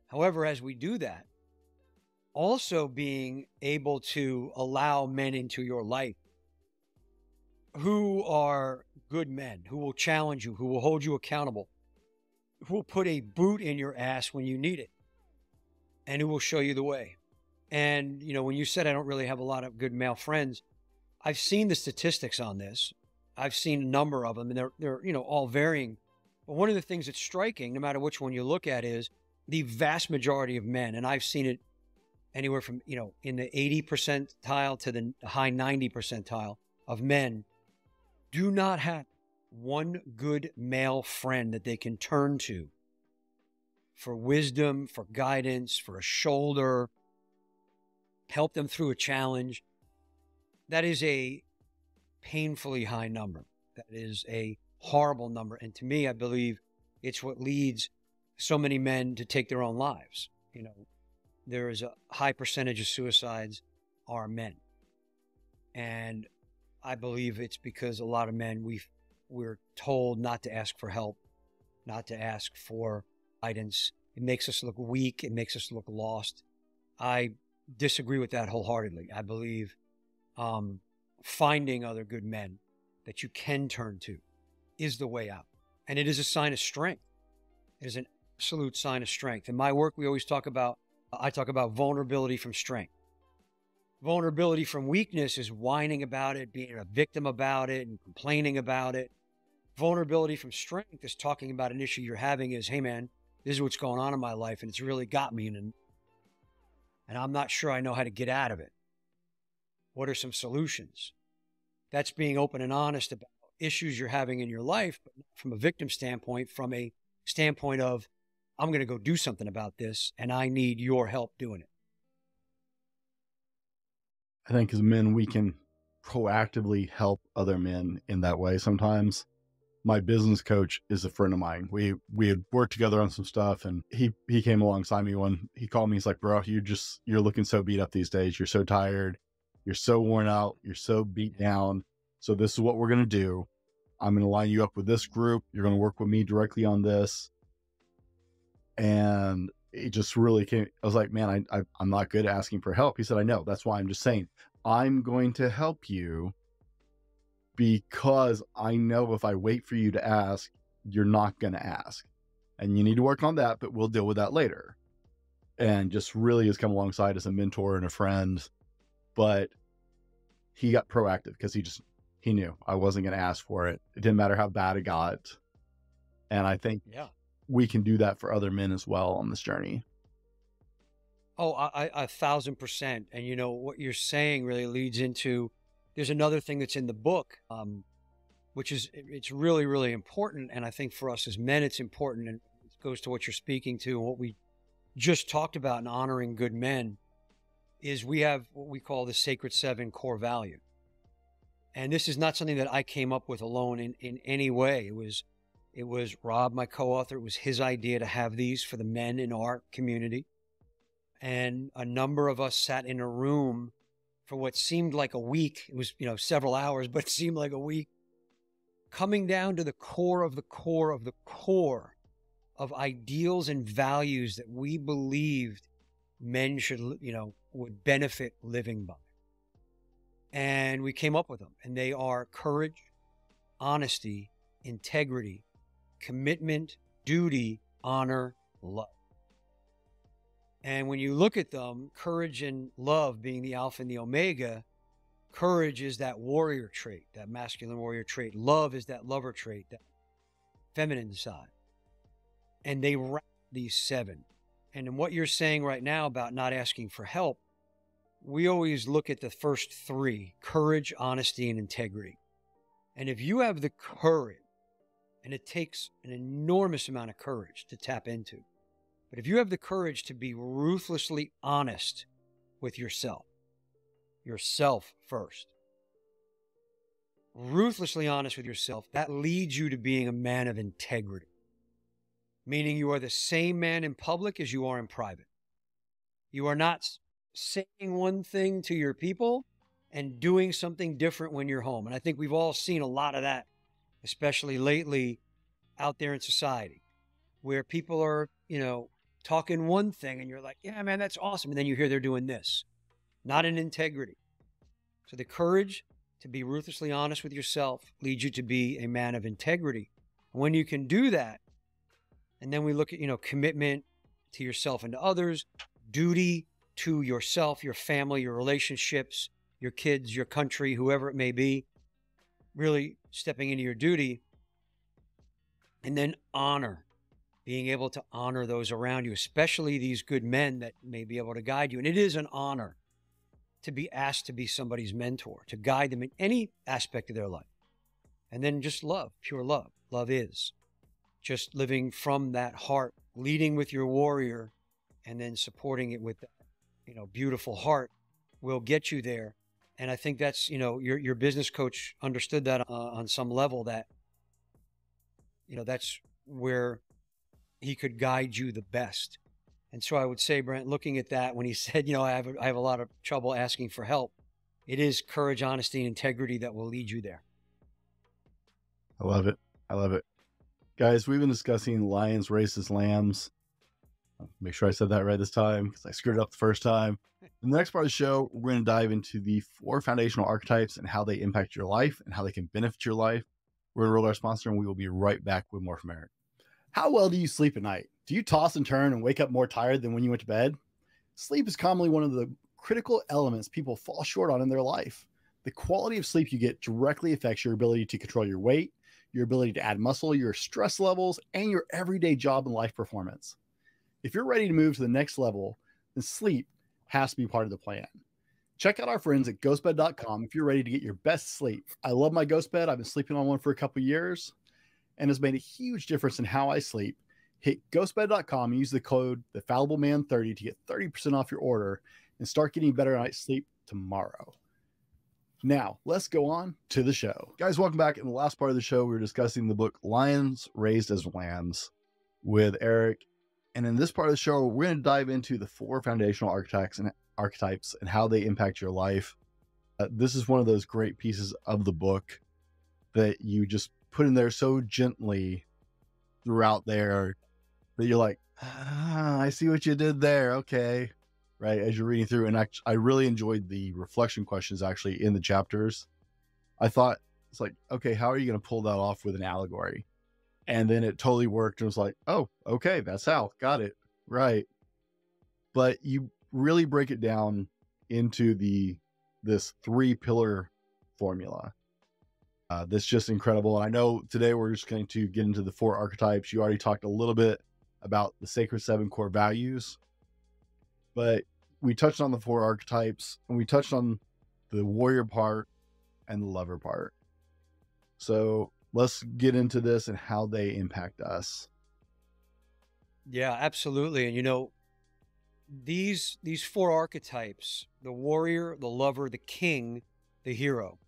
However, as we do that, also being able to allow men into your life who are good men, who will challenge you, who will hold you accountable, who will put a boot in your ass when you need it, and who will show you the way. And, you know, when you said I don't really have a lot of good male friends, I've seen the statistics on this. I've seen a number of them, and they're you know, all varying. But one of the things that's striking, no matter which one you look at, is the vast majority of men, and I've seen it anywhere from, you know, in the 80 percentile to the high 90 percentile of men, do not have one good male friend that they can turn to for wisdom, for guidance, for a shoulder, help them through a challenge. That is a painfully high number. That is a horrible number. And to me, I believe it's what leads so many men to take their own lives. You know, there is a high percentage of suicides are men. And I believe it's because a lot of men, we're told not to ask for help, not to ask for guidance. It makes us look weak. It makes us look lost. I disagree with that wholeheartedly. I believe finding other good men that you can turn to is the way out. And it is a sign of strength. It is an absolute sign of strength. In my work, we always talk about, I talk about vulnerability from strength. Vulnerability from weakness is whining about it, being a victim about it, and complaining about it. Vulnerability from strength is talking about an issue you're having is, hey man, this is what's going on in my life, and it's really got me, and I'm not sure I know how to get out of it. What are some solutions? That's being open and honest about issues you're having in your life, but not from a victim standpoint, from a standpoint of, I'm going to go do something about this, and I need your help doing it. I think as men, we can proactively help other men in that way. Sometimes my business coach is a friend of mine. We had worked together on some stuff, and he came alongside me when he called me. He's like, bro, you're looking so beat up these days. You're so tired. You're so worn out. You're so beat down. So this is what we're going to do. I'm going to line you up with this group. You're going to work with me directly on this. And it just really came. I was like, man, I'm not good at asking for help. He said, I know. That's why I'm just saying, I'm going to help you because I know if I wait for you to ask, you're not going to ask. And you need to work on that, but we'll deal with that later. And just really has come alongside as a mentor and a friend. But he got proactive because he knew I wasn't going to ask for it. It didn't matter how bad it got. And I think we can do that for other men as well on this journey. Oh, I 1,000%. And you know, what you're saying really leads into, there's another thing that's in the book. it's really, really important. And I think for us as men, it's important, and it goes to what you're speaking to and what we just talked about in honoring good men, is we have what we call the sacred 7 core value. And this is not something that I came up with alone in any way. It was Rob, my co-author. It was his idea to have these for the men in our community. And a number of us sat in a room for what seemed like a week. It was, several hours, but it seemed like a week, coming down to the core of the core of the core of ideals and values that we believed men should, would benefit living by. And we came up with them, and they are courage, honesty, integrity, commitment, duty, honor, love. And when you look at them, courage and love being the alpha and the omega, courage is that warrior trait, that masculine warrior trait. Love is that lover trait, that feminine side. And they wrap these 7. And in what you're saying right now about not asking for help, we always look at the first 3, courage, honesty, and integrity. And if you have the courage, and it takes an enormous amount of courage to tap into, but if you have the courage to be ruthlessly honest with yourself first, ruthlessly honest with yourself, that leads you to being a man of integrity, meaning you are the same man in public as you are in private. You are not saying one thing to your people and doing something different when you're home. And I think we've all seen a lot of that, especially lately out there in society, where people are, talking one thing and you're like, yeah, man, that's awesome. And then you hear they're doing this, not in integrity. So the courage to be ruthlessly honest with yourself leads you to be a man of integrity. And when you can do that, and then we look at, commitment to yourself and to others, duty to yourself, your family, your relationships, your kids, your country, whoever it may be, really stepping into your duty. And then honor, being able to honor those around you, especially these good men that may be able to guide you. And it is an honor to be asked to be somebody's mentor, to guide them in any aspect of their life. And then just love, pure love. Love is just living from that heart, leading with your warrior, and then supporting it with that, beautiful heart will get you there. And I think that's, your business coach understood that on some level, that, that's where he could guide you the best. And so I would say, Brent, looking at that, when he said, I have a lot of trouble asking for help, it is courage, honesty, and integrity that will lead you there. I love it. I love it. Guys, we've been discussing lions, races, lambs. Make sure I said that right this time, because I screwed it up the first time. In the next part of the show, we're going to dive into the 4 foundational archetypes and how they impact your life and how they can benefit your life. We're going to roll our sponsor, and we will be right back with more from Eric. How well do you sleep at night? Do you toss and turn and wake up more tired than when you went to bed? Sleep is commonly one of the critical elements people fall short on in their life. The quality of sleep you get directly affects your ability to control your weight, your ability to add muscle, your stress levels, and your everyday job and life performance. If you're ready to move to the next level, then sleep has to be part of the plan. Check out our friends at ghostbed.com if you're ready to get your best sleep. I love my ghost bed. I've been sleeping on one for a couple years and has made a huge difference in how I sleep. Hit ghostbed.com and use the code TheFallibleMan30 to get 30% off your order and start getting better night's sleep tomorrow. Now, let's go on to the show. Guys, welcome back. In the last part of the show, we were discussing the book Lions Raised as Lambs with Eric. And in this part of the show, we're going to dive into the 4 foundational archetypes and how they impact your life. This is one of those great pieces of the book that you just put in there so gently throughout there that you're like, I see what you did there. Okay. Right. As you're reading through. And I really enjoyed the reflection questions actually in the chapters. I thought it's like, okay, how are you going to pull that off with an allegory? And then it totally worked. And it was like, oh, okay, that's how. Got it. Right. But you really break it down into this 3-pillar formula. That's just incredible. And I know today we're just going to get into the 4 archetypes. You already talked a little bit about the sacred 7 core values, but we touched on the 4 archetypes and we touched on the warrior part and the lover part. So let's get into this and how they impact us. Yeah, absolutely. And you know, these four archetypes, the warrior, the lover, the king, the hero,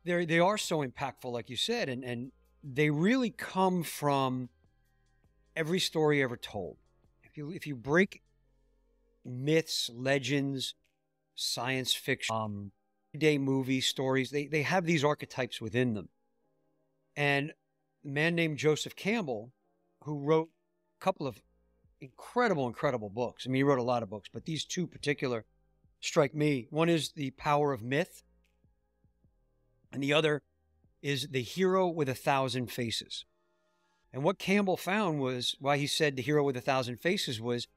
they are so impactful, like you said, and they really come from every story ever told. If you break myths, legends, science fiction, day movie stories, they have these archetypes within them. And a man named Joseph Campbell, who wrote a couple of incredible books. I mean, he wrote a lot of books, but these two particular strike me. One is The Power of Myth, and the other is The Hero with a Thousand Faces. And what Campbell found was, why he said The Hero with a Thousand Faces, was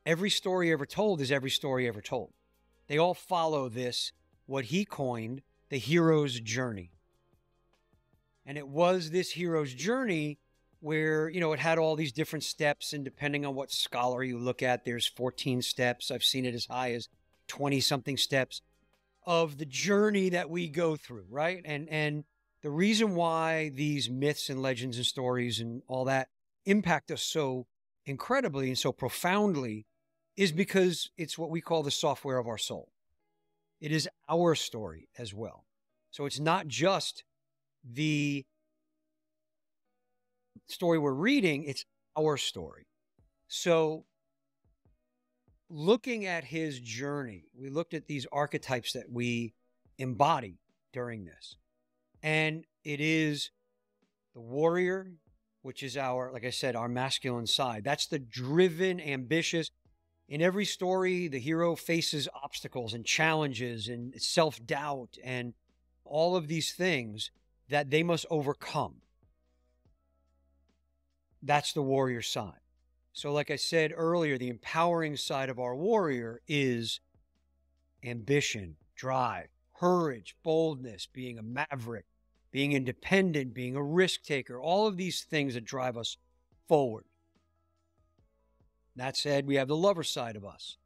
every story ever told is every story ever told. They all follow this, what he coined, the hero's journey. And it was this hero's journey where, you know, it had all these different steps, and depending on what scholar you look at, there's 14 steps. I've seen it as high as 20-something steps of the journey that we go through, right? And the reason why these myths and legends and stories and all that impact us so incredibly and so profoundly is because it's what we call the software of our soul. It is our story as well. So it's not just the story we're reading, it's our story. So looking at his journey, we looked at these archetypes that we embody during this. And it is the warrior, which is our, like I said, our masculine side. That's the driven, ambitious. In every story, the hero faces obstacles and challenges and self-doubt and all of these things that they must overcome. That's the warrior side. So like I said earlier, the empowering side of our warrior is ambition, drive, courage, boldness, being a maverick, being independent, being a risk taker, all of these things that drive us forward. That said, we have the lover side of us.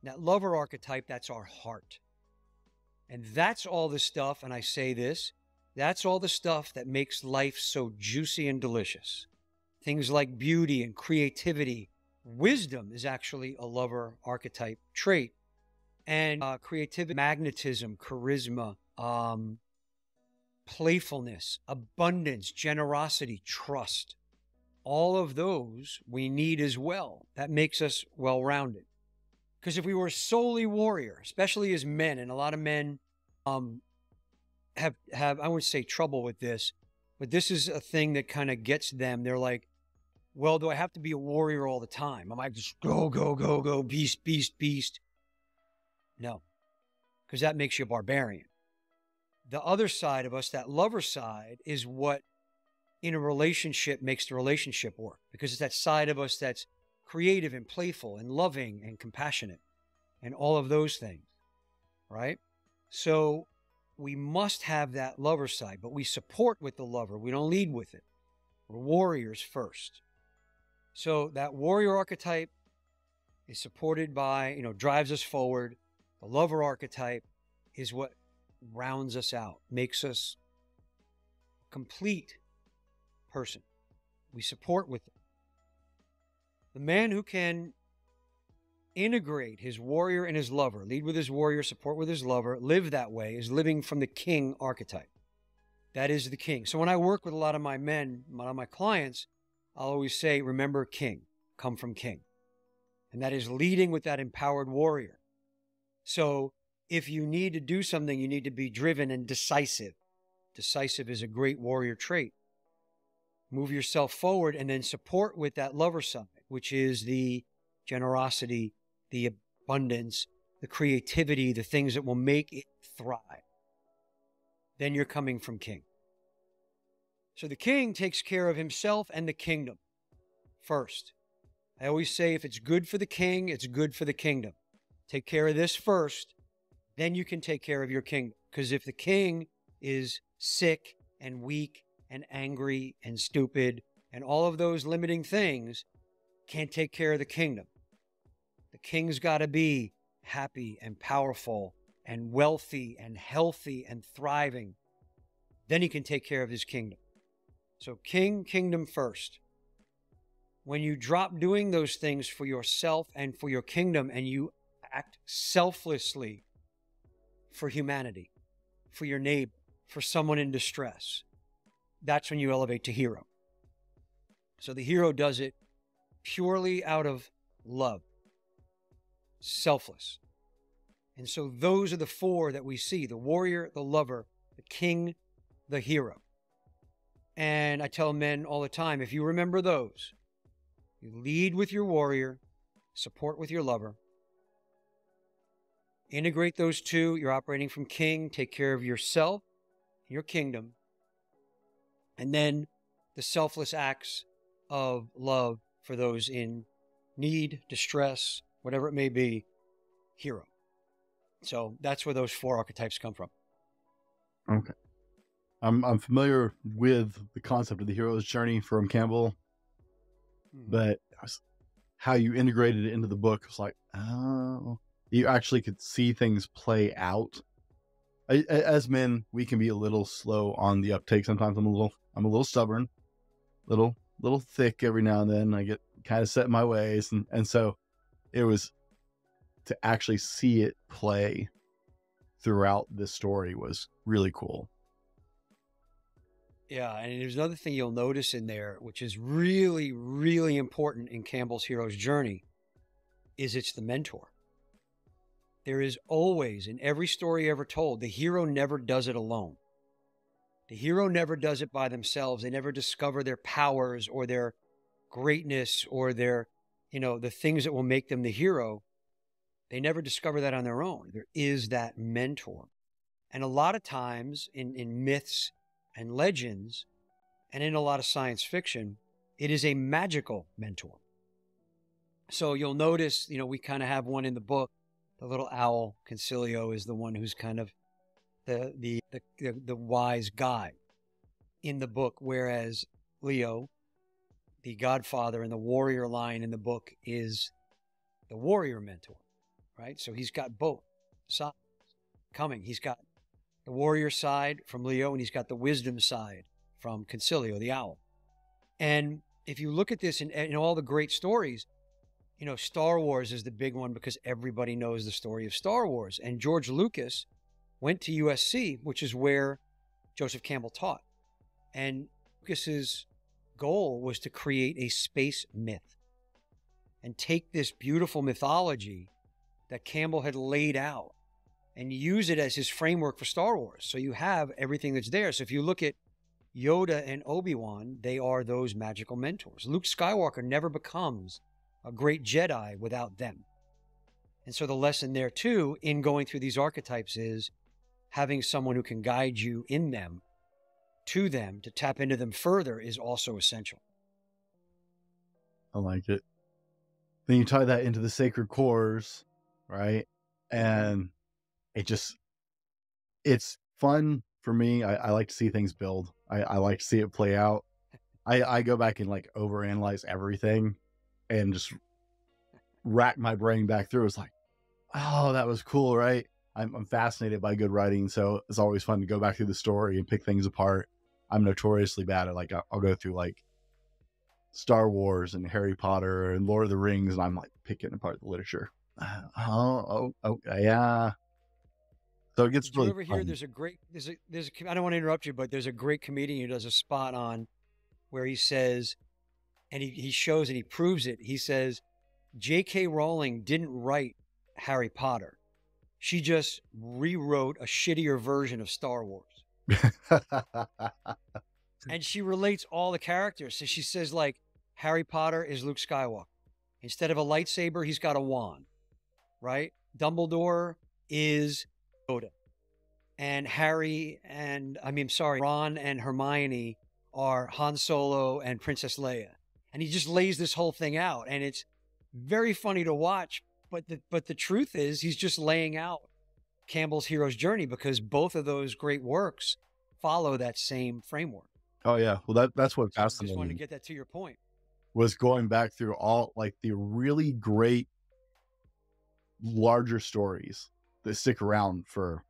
That lover archetype, that's our heart. And that's all the stuff, and I say this, that's all the stuff that makes life so juicy and delicious. Things like beauty and creativity. Wisdom is actually a lover archetype trait. And creativity, magnetism, charisma, playfulness, abundance, generosity, trust. All of those we need as well. That makes us well-rounded. Because if we were solely warrior, especially as men, and a lot of men have I wouldn't say trouble with this, but this is a thing that kind of gets them. They're like, well, do I have to be a warrior all the time? Am I just go, beast? No, because that makes you a barbarian. The other side of us, that lover side, is what in a relationship makes the relationship work, because it's that side of us that's creative and playful and loving and compassionate and all of those things, right? So we must have that lover side, but we support with the lover. We don't lead with it. We're warriors first. So that warrior archetype is supported by, you know, drives us forward. The lover archetype is what rounds us out, makes us a complete person. We support with it. The man who can integrate his warrior and his lover, lead with his warrior, support with his lover, live that way, is living from the king archetype. That is the king. So when I work with a lot of my men, a lot of my clients, I'll always say, remember king, come from king. And that is leading with that empowered warrior. So if you need to do something, you need to be driven and decisive. Decisive is a great warrior trait. Move yourself forward and then support with that lover side, which is the generosity, the abundance, the creativity, the things that will make it thrive. Then you're coming from king. So the king takes care of himself and the kingdom first. I always say if it's good for the king, it's good for the kingdom. Take care of this first, then you can take care of your kingdom. Because if the king is sick and weak and angry and stupid and all of those limiting things, can't take care of the kingdom. The king's got to be happy and powerful and wealthy and healthy and thriving. then he can take care of his kingdom. So kingdom first. When you drop doing those things for yourself and for your kingdom, and you act selflessly for humanity, for your neighbor, for someone in distress, that's when you elevate to hero. So the hero does it purely out of love, selfless. And so those are the four that we see: the warrior, the lover, the king, the hero. And I tell men all the time, if you remember those, you lead with your warrior, support with your lover, integrate those two, you're operating from king, take care of yourself, your kingdom, and then the selfless acts of love for those in need, distress, whatever it may be, hero. So that's where those four archetypes come from. Okay. I'm familiar with the concept of the hero's journey from Campbell, but how you integrated it into the book was like, oh, you actually could see things play out. As men, we can be a little slow on the uptake. Sometimes I'm a little stubborn, little thick every now and then. I get kind of set in my ways. And so it was to actually see it play throughout this story was really cool. Yeah, and there's another thing you'll notice in there, which is really, really important in Campbell's hero's journey, is it's the mentor. There is always, in every story ever told, the hero never does it alone. The hero never does it by themselves. They never discover their powers or their greatness or their, the things that will make them the hero. They never discover that on their own. There is that mentor. And a lot of times in myths and legends, and in a lot of science fiction, it is a magical mentor. So you'll notice, we kind of have one in the book. The little owl, Concilio, is the one who's kind of the wise guy in the book, whereas Leo, the godfather and the warrior line in the book, is the warrior mentor, right? So he's got both sides coming. He's got the warrior side from Leo, and he's got the wisdom side from Concilio, the owl. And if you look at this in all the great stories, Star Wars is the big one because everybody knows the story of Star Wars. And George Lucas went to USC, which is where Joseph Campbell taught. And Lucas's goal was to create a space myth and take this beautiful mythology that Campbell had laid out and use it as his framework for Star Wars. So you have everything that's there. So if you look at Yoda and Obi-Wan, they are those magical mentors. Luke Skywalker never becomes a great Jedi without them. And so the lesson there too, in going through these archetypes, is having someone who can guide you in them, to tap into them further, is also essential. I like it. Then you tie that into the sacred cores, right? And it's fun for me. I like to see things build. I like to see it play out. I go back and overanalyze everything and just rack my brain back through. It's like, oh, that was cool, right? I'm fascinated by good writing, so it's always fun to go back through the story and pick things apart. I'm notoriously bad at I'll go through Star Wars and Harry Potter and Lord of the Rings, and I'm picking apart the literature. Yeah. So it gets really over here. There's I don't want to interrupt you, but there's a great comedian who does a spot on where he says, and he shows and he proves it. He says, J.K. Rowling didn't write Harry Potter. She just rewrote a shittier version of Star Wars. And she relates all the characters. So she says Harry Potter is Luke Skywalker. Instead of a lightsaber, he's got a wand, right? Dumbledore is Yoda. And Ron and Hermione are Han Solo and Princess Leia. And he just lays this whole thing out. And it's very funny to watch. But the truth is, he's just laying out Campbell's hero's journey, because both of those great works follow that same framework. Oh, yeah. Well, that's what fascinating. I just wanted to get that to your point. Was going back through all the really great larger stories that stick around for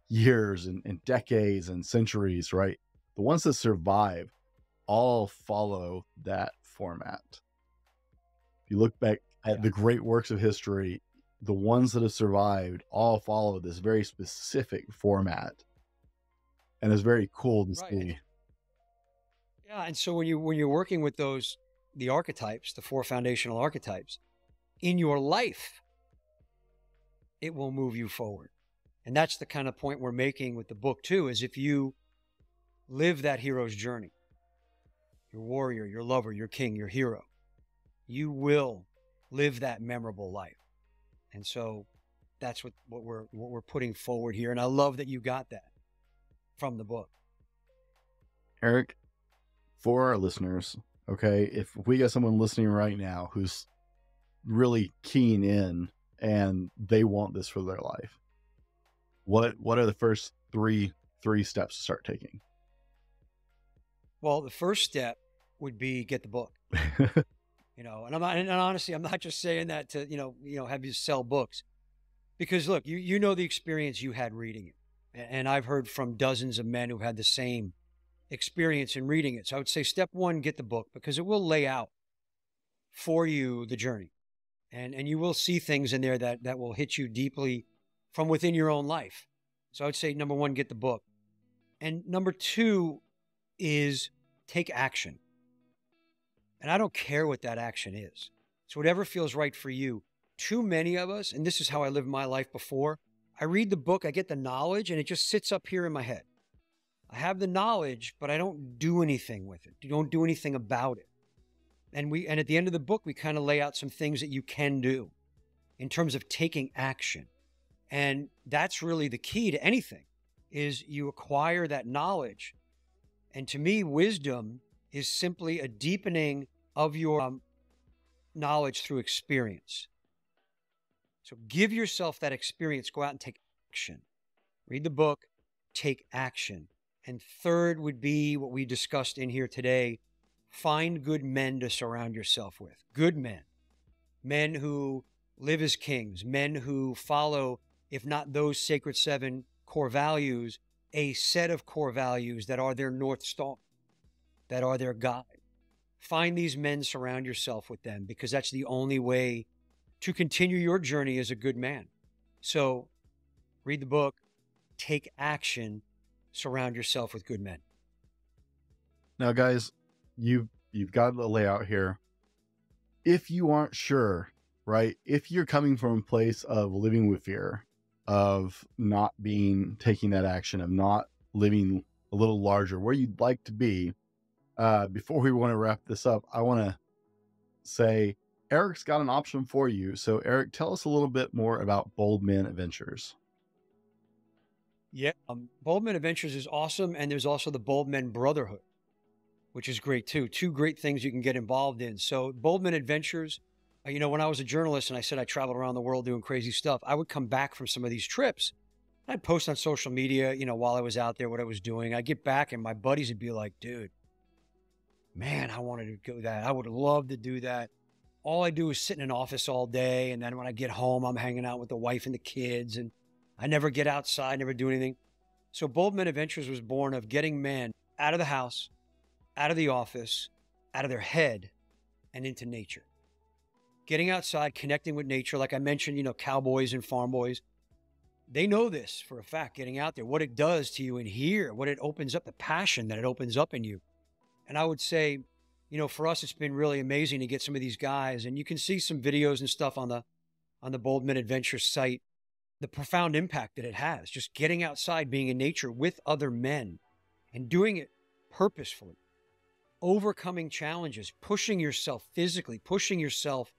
years and decades and centuries, right? The ones that survive all follow that format. If you look back at the great works of history, the ones that have survived all follow this very specific format. And it's very cool to see. Yeah. And so when you're working with the archetypes, the 4 foundational archetypes in your life, it will move you forward. And that's the kind of point we're making with the book too, is if you live that hero's journey, your warrior, your lover, your king, your hero, you will live that memorable life. And so that's what we're putting forward here. And I love that you got that from the book. Eric, for our listeners, okay, if we got someone listening right now who's really keen in and they want this for their life, what are the first three steps to start taking? Well, the first step would be get the book. And honestly, I'm not just saying that to, have you sell books, because look, you know the experience you had reading it. And I've heard from dozens of men who've had the same experience in reading it. So I would say step 1, get the book, because it will lay out for you the journey. And you will see things in there that will hit you deeply from within your own life. So I would say number 1, get the book. And number 2 is take action. And I don't care what that action is. It's whatever feels right for you. Too many of us, and this is how I lived my life before, I read the book, I get the knowledge, and it just sits up here in my head. I have the knowledge, but I don't do anything with it. You don't do anything about it. And at the end of the book, we kind of lay out some things that you can do in terms of taking action. And that's really the key to anything, is you acquire that knowledge. And to me, wisdom is simply a deepening of your knowledge through experience. So give yourself that experience, go out and take action. Read the book, take action. And third would be what we discussed in here today. Find good men to surround yourself with. Good men. Men who live as kings. Men who follow, if not those sacred 7 core values, a set of core values that are their North Star, that are their guide. Find these men, surround yourself with them, because that's the only way to continue your journey as a good man. So read the book, take action, surround yourself with good men. Now, guys, you've got the layout here. If you aren't sure, right, if you're coming from a place of living with fear, of not taking that action, of not living a little larger where you'd like to be, before we want to wrap this up, I want to say Eric's got an option for you. So Eric, tell us a little bit more about Bold Men Adventures. Yeah, Bold Men Adventures is awesome. And there's also the Bold Men Brotherhood, which is great too. 2 great things you can get involved in. So Bold Men Adventures, when I was a journalist and I said I traveled around the world doing crazy stuff, I would come back from some of these trips. I'd post on social media, while I was out there, what I was doing. I'd get back and my buddies would be like, dude, man, I wanted to go that. I would love to do that. All I do is sit in an office all day. And then when I get home, I'm hanging out with the wife and the kids, and I never get outside, never do anything. So Bold Men Adventures was born of getting men out of the house, out of the office, out of their head, and into nature. Getting outside, connecting with nature. Like I mentioned, cowboys and farm boys, they know this for a fact, getting out there, what it does to you in here, what it opens up, the passion that it opens up in you. And I would say, for us, it's been really amazing to get some of these guys, and you can see some videos and stuff on the Bold Men Adventures site, the profound impact that it has, just getting outside, being in nature with other men and doing it purposefully, overcoming challenges, pushing yourself physically, pushing yourself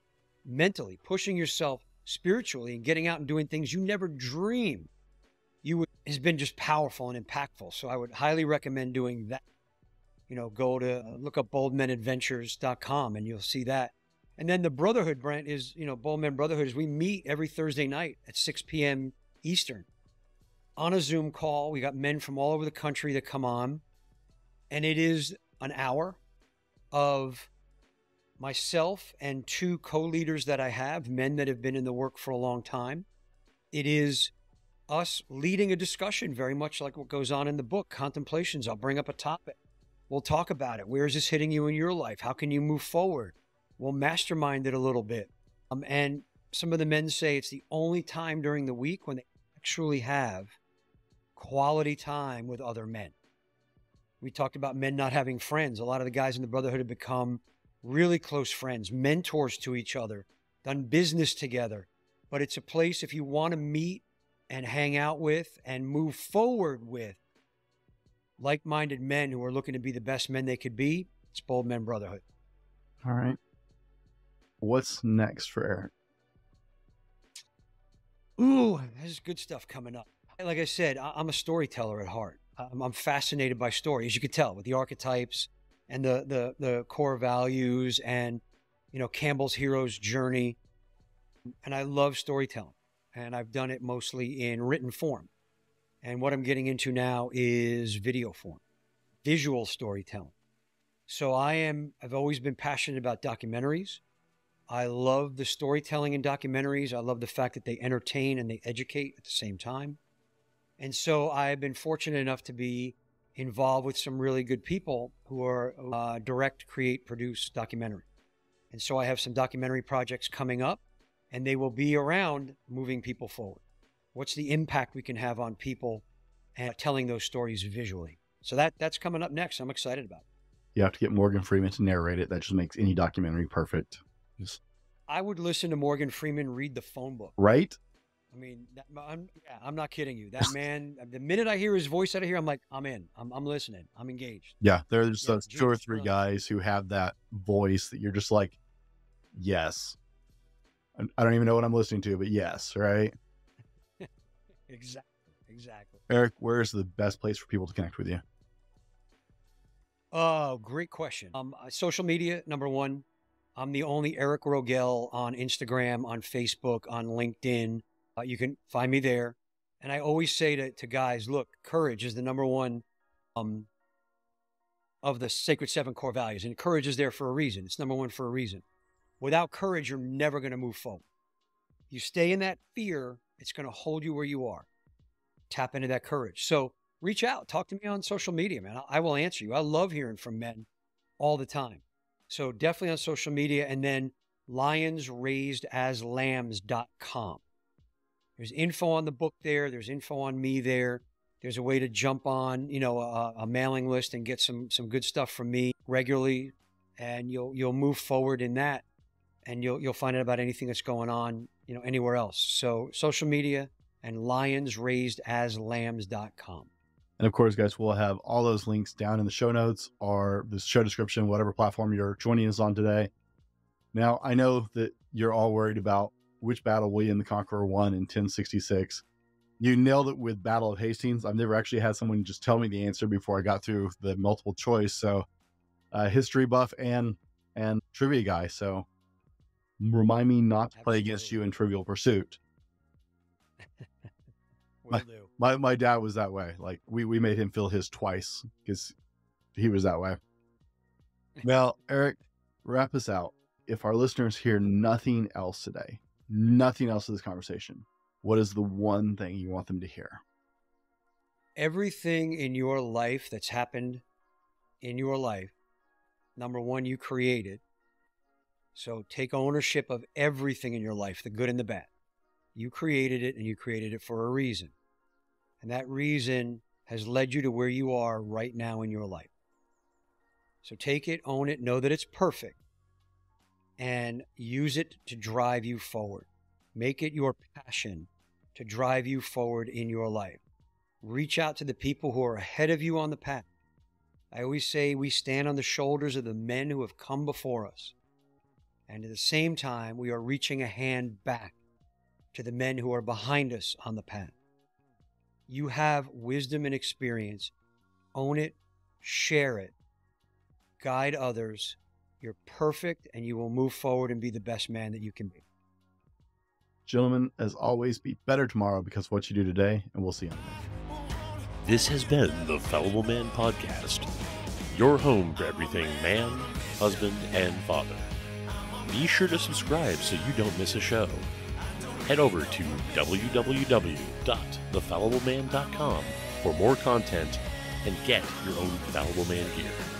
mentally, pushing yourself spiritually, and getting out and doing things you never dreamed you would, has been just powerful and impactful. So I would highly recommend doing that. Go to look up boldmenadventures.com and you'll see that. And then the Brotherhood, Brent, is, Bold Men Brotherhood, is we meet every Thursday night at 6 p.m. Eastern on a Zoom call. We got men from all over the country that come on, and it is an hour of myself and 2 co-leaders that I have, men that have been in the work for a long time. It is us leading a discussion, very much like what goes on in the book, Contemplations. I'll bring up a topic. We'll talk about it. Where is this hitting you in your life? How can you move forward? We'll mastermind it a little bit. And some of the men say it's the only time during the week when they actually have quality time with other men. We talked about men not having friends. A lot of the guys in the Brotherhood have become really close friends, mentors to each other, done business together. But it's a place, if you want to meet and hang out with and move forward with like-minded men who are looking to be the best men they could be, it's Bold Men Brotherhood. All right. What's next for Eric? Ooh, there's good stuff coming up. Like I said, I'm a storyteller at heart. I'm fascinated by story, as you can tell, with the archetypes and the core values and, you know, Campbell's hero's journey. And I love storytelling, and I've done it mostly in written form. And what I'm getting into now is video form, visual storytelling. So I've always been passionate about documentaries. I love the storytelling in documentaries. I love the fact that they entertain and they educate at the same time. And so I've been fortunate enough to be involved with some really good people who are direct, create, produce documentary. And so I have some documentary projects coming up, and they will be around moving people forward. What's the impact we can have on people and telling those stories visually? So that's coming up next. I'm excited about it. You have to get Morgan Freeman to narrate it. That just makes any documentary perfect. I would listen to Morgan Freeman read the phone book. Right? I mean, I'm not kidding you. That man, the minute I hear his voice out of here, I'm like, I'm in. I'm listening. I'm engaged. Yeah, there's those two or three guys who have that voice that you're just like, yes. I don't even know what I'm listening to, but yes, right? Exactly. Eric, where's the best place for people to connect with you? Oh, great question. Social media, number one. I'm the only Eric Rogell on Instagram, on Facebook, on LinkedIn. You can find me there. And I always say to guys, look, courage is the number one of the Sacred Seven core values. And courage is there for a reason. It's number one for a reason. Without courage, you're never going to move forward. You stay in that fear, it's going to hold you where you are. Tap into that courage. So reach out, talk to me on social media, man. I will answer you. I love hearing from men all the time. So definitely on social media, and then lionsraisedaslambs.com. There's info on the book there. There's info on me there. There's a way to jump on, a mailing list and get some good stuff from me regularly, and you'll move forward in that, and you'll find out about anything that's going on, anywhere else. So social media and lionsraisedaslambs.com. And of course, guys, we'll have all those links down in the show notes or the show description, whatever platform you're joining us on today. Now, I know that you're all worried about which battle William the Conqueror won in 1066. You nailed it with Battle of Hastings. I've never actually had someone just tell me the answer before I got through the multiple choice. So history buff and trivia guy. So remind me not to play against you in Trivial Pursuit. My dad was that way. Like we made him fill his twice because he was that way. Well, Eric, wrap us out. If our listeners hear nothing else today, nothing else in this conversation, what is the one thing you want them to hear? Everything in your life that's happened in your life, number one, you created. So take ownership of everything in your life, the good and the bad. You created it, and you created it for a reason. And that reason has led you to where you are right now in your life. So take it, own it, know that it's perfect, and use it to drive you forward. Make it your passion to drive you forward in your life. Reach out to the people who are ahead of you on the path. I always say we stand on the shoulders of the men who have come before us. And at the same time, we are reaching a hand back to the men who are behind us on the path. You have wisdom and experience. Own it, share it, guide others. You're perfect, and you will move forward and be the best man that you can be. Gentlemen, as always, be better tomorrow because of what you do today, and we'll see you on the next. This has been the Fallible Man Podcast, your home for everything man, husband, and father. Be sure to subscribe so you don't miss a show. Head over to www.thefallibleman.com for more content and get your own Fallible Man gear.